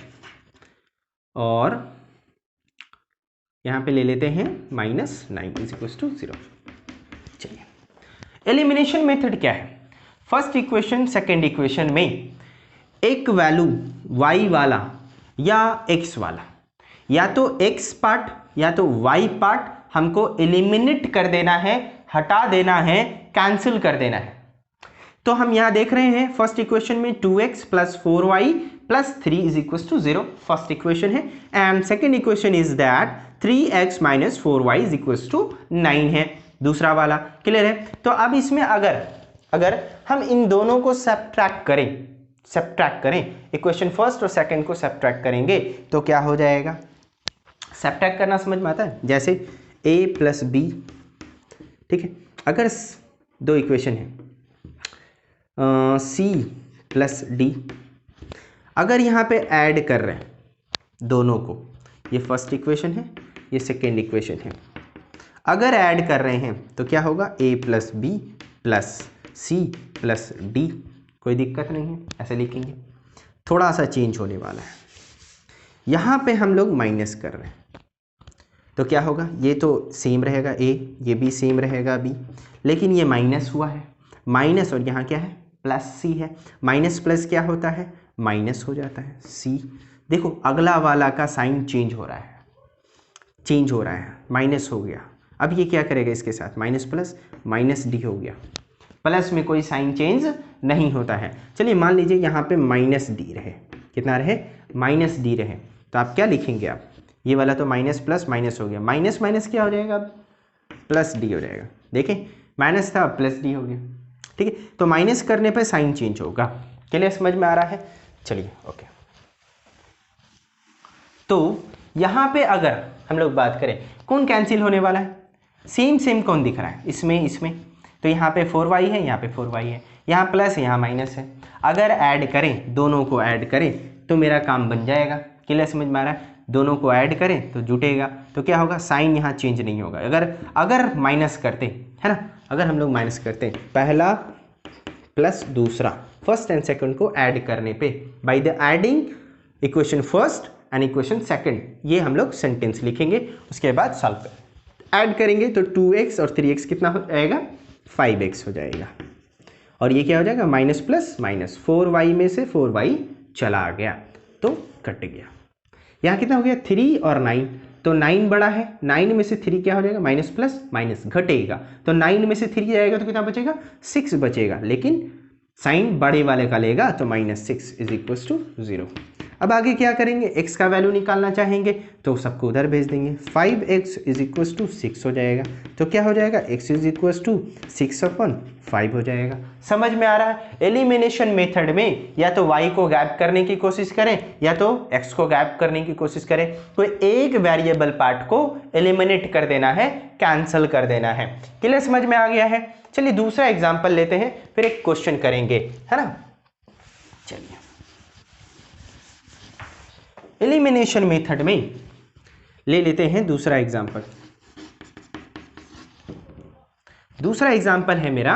और यहाँ पे ले लेते हैं -9 इज इक्वल टू 0। चलिए, एलिमिनेशन मेथड क्या है, फर्स्ट इक्वेशन सेकेंड इक्वेशन में एक वैल्यू y वाला या x वाला, या तो x पार्ट या तो y पार्ट हमको एलिमिनेट कर देना है, हटा देना है, कैंसिल कर देना है। तो हम यहां देख रहे हैं फर्स्ट इक्वेशन में 2x plus 4y plus 3 is equal to 0 first equation है, and second equation is that 3x minus 4y is equal to 9 है दूसरा वाला। क्लियर है? तो अब इसमें अगर हम इन दोनों को सब्ट्रैक्ट करें इक्वेशन फर्स्ट और सेकंड को सब्ट्रैक्ट करेंगे तो क्या हो जाएगा? सब्ट्रैक्ट करना समझ में आता है? जैसे a प्लस बी, ठीक है, अगर दो इक्वेशन है c प्लस डी, अगर यहाँ पे ऐड कर रहे हैं दोनों को, ये फर्स्ट इक्वेशन है, ये सेकेंड इक्वेशन है, अगर ऐड कर रहे हैं तो क्या होगा? a plus b plus c plus d, कोई दिक्कत नहीं है, ऐसे लिखेंगे। थोड़ा सा चेंज होने वाला है, यहाँ पे हम लोग माइनस कर रहे हैं तो क्या होगा? ये तो सेम रहेगा a, ये भी सेम रहेगा b, लेकिन ये माइनस हुआ है, माइनस, और यहाँ क्या है? प्लस c है। माइनस प्लस क्या होता है? माइनस हो जाता है c। देखो अगला वाला का साइन चेंज हो रहा है, माइनस हो गया। अब ये क्या करेगा इसके साथ? माइनस प्लस माइनस डी हो गया, प्लस में कोई साइन चेंज नहीं होता है। चलिए मान लीजिए यहाँ पे माइनस डी रहे, कितना रहे? माइनस डी रहे, तो आप क्या लिखेंगे? आप ये वाला तो माइनस प्लस माइनस हो गया, माइनस माइनस क्या हो जाएगा? अब प्लस डी हो जाएगा। देखें माइनस था, प्लस डी हो गया, ठीक है। तो माइनस करने पे साइन चेंज होगा। चलिए समझ में आ रहा है? चलिए ओके। तो यहाँ पे अगर हम लोग बात करें कौन कैंसिल होने वाला है? सेम कौन दिख रहा है? इसमें तो यहाँ पे 4y है, यहाँ पे 4y है, यहाँ प्लस है, यहाँ माइनस है। अगर ऐड करें, दोनों को ऐड करें तो मेरा काम बन जाएगा। क्लियर समझ में आ रहा है? दोनों को ऐड करें तो जुटेगा, तो क्या होगा? साइन यहाँ चेंज नहीं होगा। अगर माइनस करते है ना, अगर हम लोग माइनस करते पहला प्लस दूसरा, फर्स्ट एंड सेकंड को ऐड करने पे, by the adding equation first and equation second, ये हम लोग सेंटेंस लिखेंगे। उसके बाद सॉल्व ऐड करेंगे तो 2x और 3x कितना हो जाएगा? 5x हो जाएगा। और ये क्या हो जाएगा? माइनस प्लस माइनस, 4y में से 4y चला गया तो कट गया। यहाँ कितना हो गया? 3 और 9, तो 9 बड़ा है, 9 में से 3 क्या हो जाएगा? माइनस प्लस माइनस घटेगा, तो 9 में से 3 जाएगा तो कितना बचेगा? 6 बचेगा, लेकिन साइन बड़े वाले का लेगा तो -6 इज इक्वल टू 0। अब आगे क्या करेंगे? x का वैल्यू निकालना चाहेंगे तो सबको उधर भेज देंगे। 5x इज इक्वल टू 6 हो जाएगा, तो क्या हो जाएगा? x इज इक्वल टू 6/5 हो जाएगा। समझ में आ रहा है? एलिमिनेशन मेथड में या तो y को गैप करने की कोशिश करें या तो x को गैप करने की कोशिश करें, कोई एक वेरिएबल पार्ट को एलिमिनेट कर देना है, कैंसिल कर देना है। क्लियर समझ में आ गया है? चलिए दूसरा एग्जाम्पल लेते हैं, फिर एक क्वेश्चन करेंगे, है ना। चलिए एलिमिनेशन मेथड में ले लेते हैं दूसरा एग्जाम्पल। दूसरा एग्जाम्पल है मेरा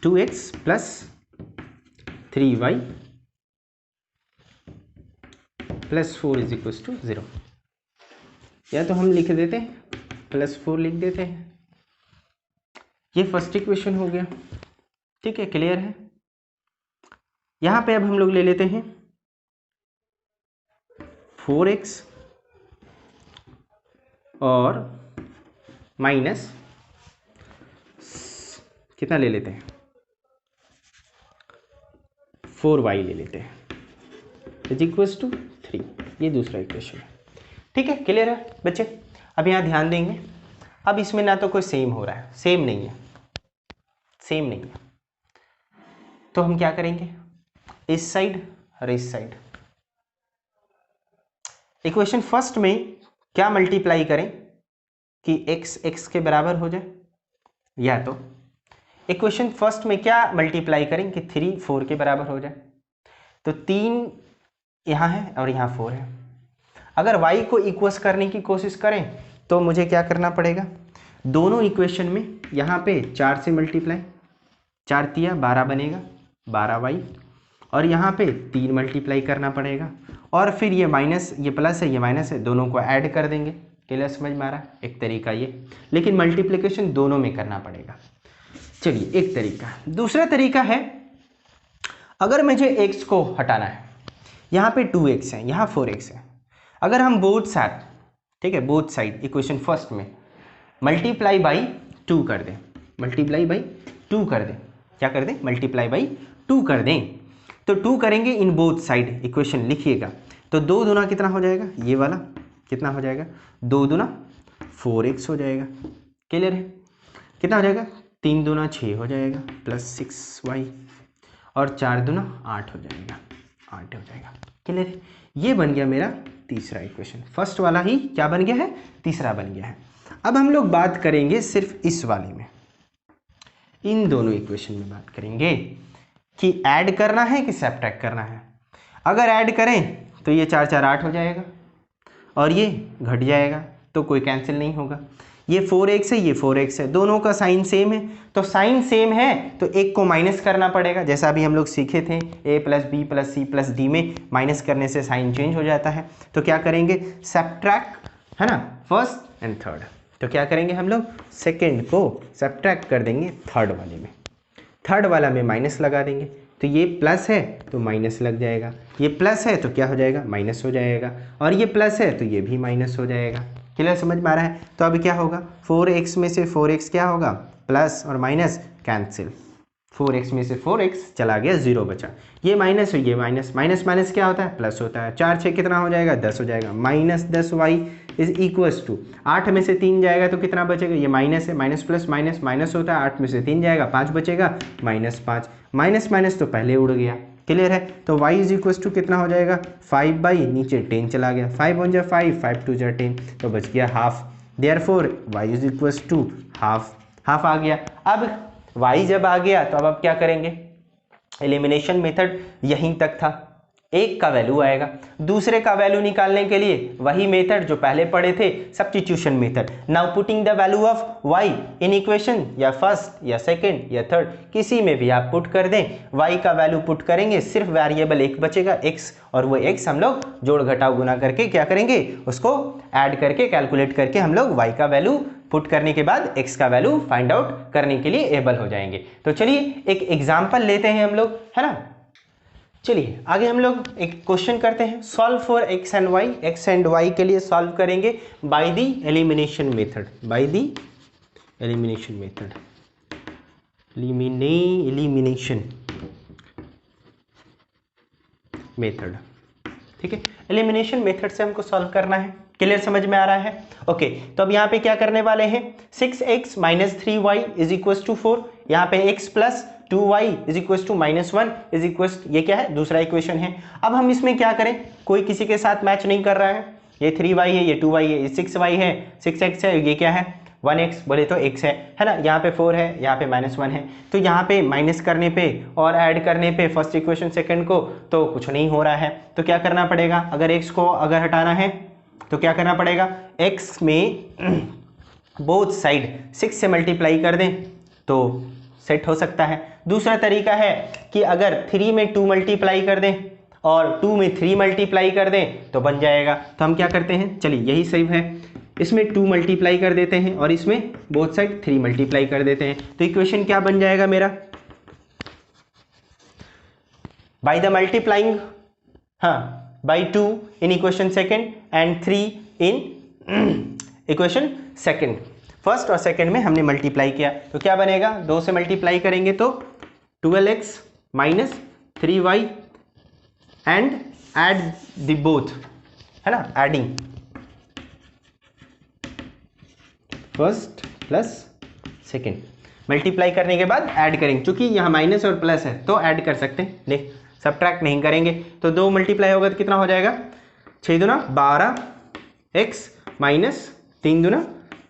2x plus 3y plus 4 is equal to 0, या तो हम लिख देते हैं +4 लिख देते हैं। ये फर्स्ट इक्वेशन हो गया, ठीक है, क्लियर है। यहां पे अब हम लोग ले लेते हैं 4x और माइनस कितना ले लेते हैं? 4y ले लेते हैं इज इक्वल टू 3। ये दूसरा इक्वेशन है, ठीक है, क्लियर है बच्चे। अब यहाँ ध्यान देंगे, अब इसमें ना तो कोई सेम हो रहा है, सेम नहीं है, तो हम क्या करेंगे? इस साइड और इस साइड, इक्वेशन फर्स्ट में क्या मल्टीप्लाई करें कि x x के बराबर हो जाए, या तो इक्वेशन फर्स्ट में क्या मल्टीप्लाई करें कि 3 4 के बराबर हो जाए। तो 3 यहाँ है और यहाँ 4 है। अगर y को इक्वस करने की कोशिश करें तो मुझे क्या करना पड़ेगा? दोनों इक्वेशन में यहाँ पे 4 से मल्टीप्लाई, 4 तिया 12 बनेगा, 12y, और यहाँ पे 3 मल्टीप्लाई करना पड़ेगा, और फिर ये माइनस, ये प्लस है, ये माइनस है, दोनों को ऐड कर देंगे, क्लियर समझ में आ रहा है? एक तरीका ये, लेकिन मल्टीप्लिकेशन दोनों में करना पड़ेगा। चलिए एक तरीका। दूसरा तरीका है, अगर मुझे x को हटाना है, यहाँ पे 2x है, यहाँ 4x है, अगर हम बोथ साइड, ठीक है, बोथ साइड इक्वेशन फर्स्ट में मल्टीप्लाई बाई 2 कर दें, मल्टीप्लाई बाई 2 कर दें, क्या कर दें, मल्टीप्लाई बाई 2 कर दें, तो 2 करेंगे इन बोथ साइड इक्वेशन, लिखिएगा तो 2 दूना कितना हो जाएगा, ये वाला कितना हो जाएगा, 2 दूना 4x हो जाएगा। क्लियर है? कितना हो जाएगा, 3 दूना 6 हो जाएगा प्लस 6y, और 4 दूना 8 हो जाएगा, 8 हो जाएगा। क्लियर है? ये बन गया मेरा तीसरा इक्वेशन। फर्स्ट वाला ही क्या बन गया है, तीसरा बन गया है। अब हम लोग बात करेंगे सिर्फ इस वाले में, इन दोनों इक्वेशन में बात करेंगे कि ऐड करना है कि सब्ट्रैक्ट करना है। अगर ऐड करें तो ये 4 4 8 हो जाएगा और ये घट जाएगा, तो कोई कैंसिल नहीं होगा। ये 4x है, ये 4x है, दोनों का साइन सेम है, तो साइन सेम है तो एक को माइनस करना पड़ेगा, जैसा अभी हम लोग सीखे थे a plus b plus c plus d में माइनस करने से साइन चेंज हो जाता है। तो क्या करेंगे, सब्ट्रैक्ट, है ना, फर्स्ट एंड थर्ड। तो क्या करेंगे हम लोग, सेकेंड को सब्ट्रैक्ट कर देंगे थर्ड वाले में, थर्ड वाला में माइनस लगा देंगे, तो ये प्लस है तो माइनस लग जाएगा, ये प्लस है तो क्या हो जाएगा, माइनस हो जाएगा, और ये प्लस है तो ये भी माइनस हो जाएगा। क्लियर समझ में आ रहा है? तो अभी क्या होगा, 4x में से 4x क्या होगा, प्लस और माइनस कैंसिल, 4x में से 4x चला गया, 0 बचा, ये माइनस और ये माइनस, माइनस माइनस क्या होता है, प्लस होता है, 4 6 कितना हो जाएगा, 10 हो जाएगा, minus 10y is equals to 8 में से 3 जाएगा तो कितना बचेगा, ये माइनस है, माइनस प्लस माइनस माइनस होता है, 8 में से 3 जाएगा 5 बचेगा, माइनस 5, माइनस माइनस तो पहले उड़ गया। क्लियर है? तो y इज इक्वल्स टू कितना हो जाएगा, 5 बाई नीचे 10 चला गया, 5 1 जा 5, 5 2 जा 10, तो बच गया half. Therefore y is equals to half, half आ गया। अब y जब आ गया तो अब क्या करेंगे, एलिमिनेशन मेथड यहीं तक था, एक का वैल्यू आएगा, दूसरे का वैल्यू निकालने के लिए वही मेथड जो पहले पढ़े थे, substitution method. Now putting the value of y in equation, या फर्स्ट या सेकंड या थर्ड, किसी में भी आप पुट कर दें, y का वैल्यू पुट करेंगे, सिर्फ वेरिएबल एक बचेगा x, और वो x हम लोग जोड़ घटाव गुना करके क्या करेंगे, उसको ऐड करके कैलकुलेट करके हम लोग y का वैल्यू पुट करने के बाद x का वैल्यू फाइंड आउट करने के लिए एबल हो जाएंगे। तो चलिए एक एग्जाम्पल लेते हैं हम लोग, है ना। चलिए आगे हम लोग एक क्वेश्चन करते हैं, solve for x and y, x and y के लिए सॉल्व करेंगे by the elimination method, by the elimination method, elimination method, ठीक है। एलिमिनेशन मेथड से हमको सॉल्व करना है। क्लियर समझ में आ रहा है? ओके, तो अब यहाँ पे क्या करने वाले हैं, 6x minus 3y is equal to 4, यहाँ पे x plus 2y is equal to -1 is equal, ये क्या है, दूसरा इक्वेशन है। अब हम इसमें क्या करें, कोई किसी के साथ मैच नहीं कर रहा है, ये 3y है, ये 2y है, ये 6y है, 6x है, ये क्या है 1x, बोले तो x है ना, यहाँ पे 4 है, यहाँ पे -1 है, तो यहाँ पे माइनस करने पे और ऐड करने पे फर्स्ट इक्वेशन सेकंड को तो कुछ नहीं हो रहा है। तो क्या करना पड़ेगा, अगर x को अगर हटाना है तो क्या करना पड़ेगा, x में बोथ साइड 6 से मल्टीप्लाई कर दें तो सेट हो सकता है। दूसरा तरीका है कि अगर 3 में 2 मल्टीप्लाई कर दें और 2 में 3 मल्टीप्लाई कर दें तो बन जाएगा। तो हम क्या करते हैं, चलिए यही सही है, इसमें 2 मल्टीप्लाई कर देते हैं और इसमें बोथ साइड 3 मल्टीप्लाई कर देते हैं, तो इक्वेशन क्या बन जाएगा मेरा, बाय द मल्टीप्लाइंग, हाँ, by 2 in equation second and 3 in equation second. First और सेकेंड में हमने मल्टीप्लाई किया तो क्या बनेगा, 2 से मल्टीप्लाई करेंगे तो 12x minus 3y and add the both, है ना, adding first plus second, multiply करने के बाद ऐड करेंगे, क्योंकि यहाँ माइनस और प्लस है तो ऐड कर सकते हैं, देख सब्ट्रैक्ट नहीं करेंगे। तो 2 मल्टीप्लाई होगा तो कितना हो जाएगा, 6 दूना 12x माइनस 3 दूना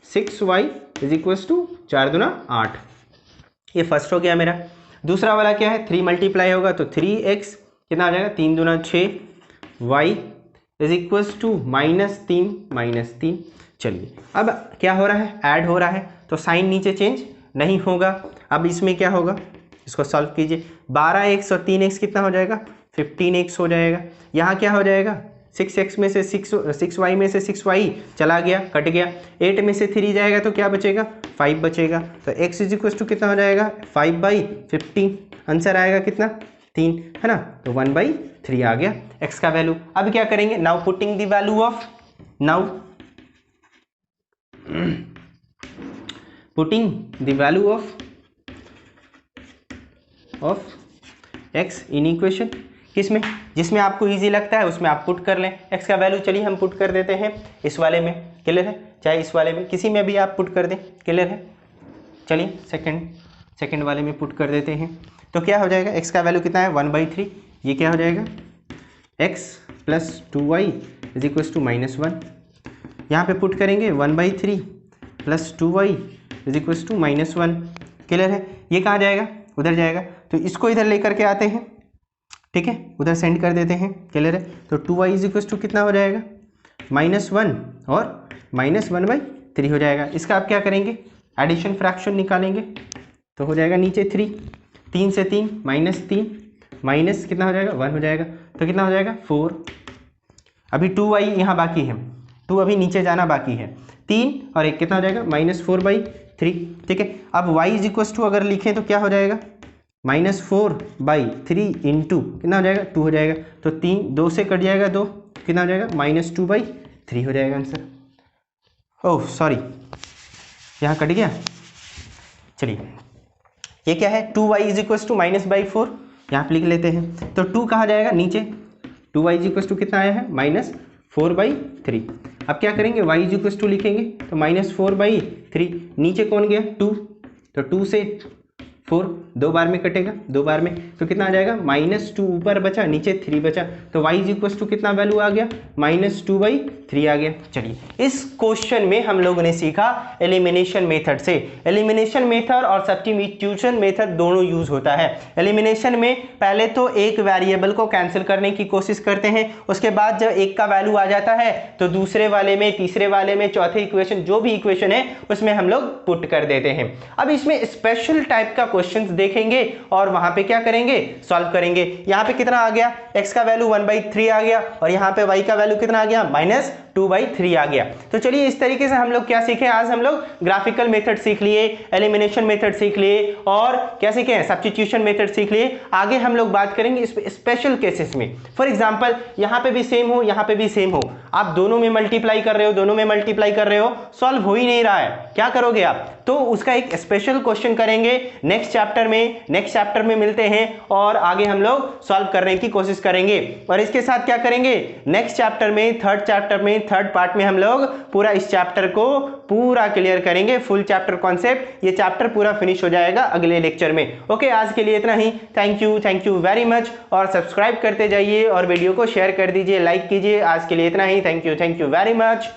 6y इज इक्वल टू 4 दूना 8, ये फर्स्ट हो गया मेरा। दूसरा वाला क्या है, 3 मल्टीप्लाई होगा तो 3x कितना हो जाएगा, 3 दूना 6y इज इक्वल टू -3 चलिए अब क्या हो रहा है, ऐड हो रहा है तो साइन नीचे चेंज नहीं होगा। अब इसमें क्या होगा, इसको सॉल्व कीजिए, 12x और 3x कितना हो जाएगा, 15x हो जाएगा। यहाँ क्या हो जाएगा, 6x में से 6y में से 6y चला गया, कट गया। 8 में से 3 जाएगा तो क्या बचेगा, 5 बचेगा। तो x इज इक्वल टू कितना हो जाएगा, 5/15। आंसर आएगा कितना, 3, है ना। तो 1/3 आ गया x का वैल्यू। अब क्या करेंगे, now putting the value of, now putting the value of x in equation, किसमें, जिसमें आपको इजी लगता है उसमें आप पुट कर लें x का वैल्यू। चलिए हम पुट कर देते हैं इस वाले में, क्लियर है, चाहे इस वाले में, किसी में भी आप पुट कर दें, क्लियर है। चलिए सेकंड वाले में पुट कर देते हैं। तो क्या हो जाएगा, x का वैल्यू कितना है, 1/3। ये क्या हो जाएगा, x + 2y is equal to -1। यहाँ पे पुट करेंगे 1/3 + 2y is equal to -1, clear है। ये कहाँ जाएगा, उधर जाएगा। तो इसको इधर लेकर के आते हैं, ठीक है, उधर सेंड कर देते हैं, क्लियर है। तो 2y इज इक्वल टू कितना हो जाएगा, -1 और -1/3 हो जाएगा। इसका आप क्या करेंगे, एडिशन फ्रैक्शन निकालेंगे। तो हो जाएगा नीचे 3, 3 से 3 -3, माइनस कितना हो जाएगा, 1 हो जाएगा। तो कितना हो जाएगा, 4। अभी 2y यहाँ बाकी है, 2 अभी नीचे जाना बाकी है। 3 और 1 कितना हो जाएगा, -4/3, ठीक है। अब y इज इक्वल टू अगर लिखें तो क्या हो जाएगा, -4/3 इंटू कितना हो जाएगा, 2 हो जाएगा। तो 3, 2 से कट जाएगा 2, कितना हो जाएगा, -2/3 हो जाएगा आंसर। ओह सॉरी, यहाँ कट गया। चलिए ये क्या है, 2y इज इक्वल टू -/4, यहाँ पे लिख लेते हैं। तो 2 कहाँ जाएगा, नीचे। 2y इज इक्वल टू कितना आया है, -4/3। अब क्या करेंगे, y इज इक्वल टू लिखेंगे तो -4/3, नीचे कौन गया, 2। तो 2 से 4 2 बार में कटेगा, 2 बार में, तो कितना आ जाएगा, -2 ऊपर बचा, नीचे 3 बचा। तो y इज इक्वल टू कितना वैल्यू आ गया, -2/3 आ गया। चलिए इस क्वेश्चन में हम लोगों ने सीखा एलिमिनेशन मेथड से। एलिमिनेशन मेथड और सब्स्टिट्यूशन मेथड दोनों यूज होता है। एलिमिनेशन में पहले तो एक वेरिएबल को कैंसिल करने की कोशिश करते हैं, उसके बाद जब एक का वैल्यू आ जाता है तो दूसरे वाले में, तीसरे वाले में, चौथे इक्वेशन, जो भी इक्वेशन है उसमें हम लोग पुट कर देते हैं। अब इसमें स्पेशल टाइप का क्वेश्चंस देखेंगे और वहां पे क्या करेंगे, सॉल्व करेंगे। यहां पे कितना आ गया, x का वैल्यू 1/3 आ गया और यहां पे y का वैल्यू कितना आ गया, -2/3 आ गया। तो चलिए इस तरीके से हम लोग क्या सीखे, आज हम लोग ग्राफिकल मेथड सीख लिए, एलिमिनेशन मेथड सीख लिए और क्या सीखे, सब्स्टिट्यूशन मेथड सीख लिए। आगे हम लोग बात करेंगे स्पेशल केसेस में। फॉर एग्जांपल यहां पे भी सेम हो, यहां पे भी सेम हो, आप दोनों में मल्टीप्लाई कर रहे हो, दोनों में मल्टीप्लाई कर रहे हो, सॉल्व हो ही नहीं रहा है, क्या करोगे आप, तो उसका एक स्पेशल क्वेश्चन करेंगे नेक्स्ट चैप्टर में मिलते हैं और आगे हम लोग सॉल्व करने की कोशिश करेंगे। और इसके साथ क्या करेंगे, नेक्स्ट चैप्टर में, थर्ड पार्ट में हम लोग पूरा इस चैप्टर को पूरा क्लियर करेंगे, फुल चैप्टर कॉन्सेप्ट। ये चैप्टर पूरा फिनिश हो जाएगा अगले लेक्चर में। ओके, आज के लिए इतना ही। थैंक यू वेरी मच और सब्सक्राइब करते जाइए और वीडियो को शेयर कर दीजिए, लाइक कीजिए। आज के लिए इतना ही। Thank you very much.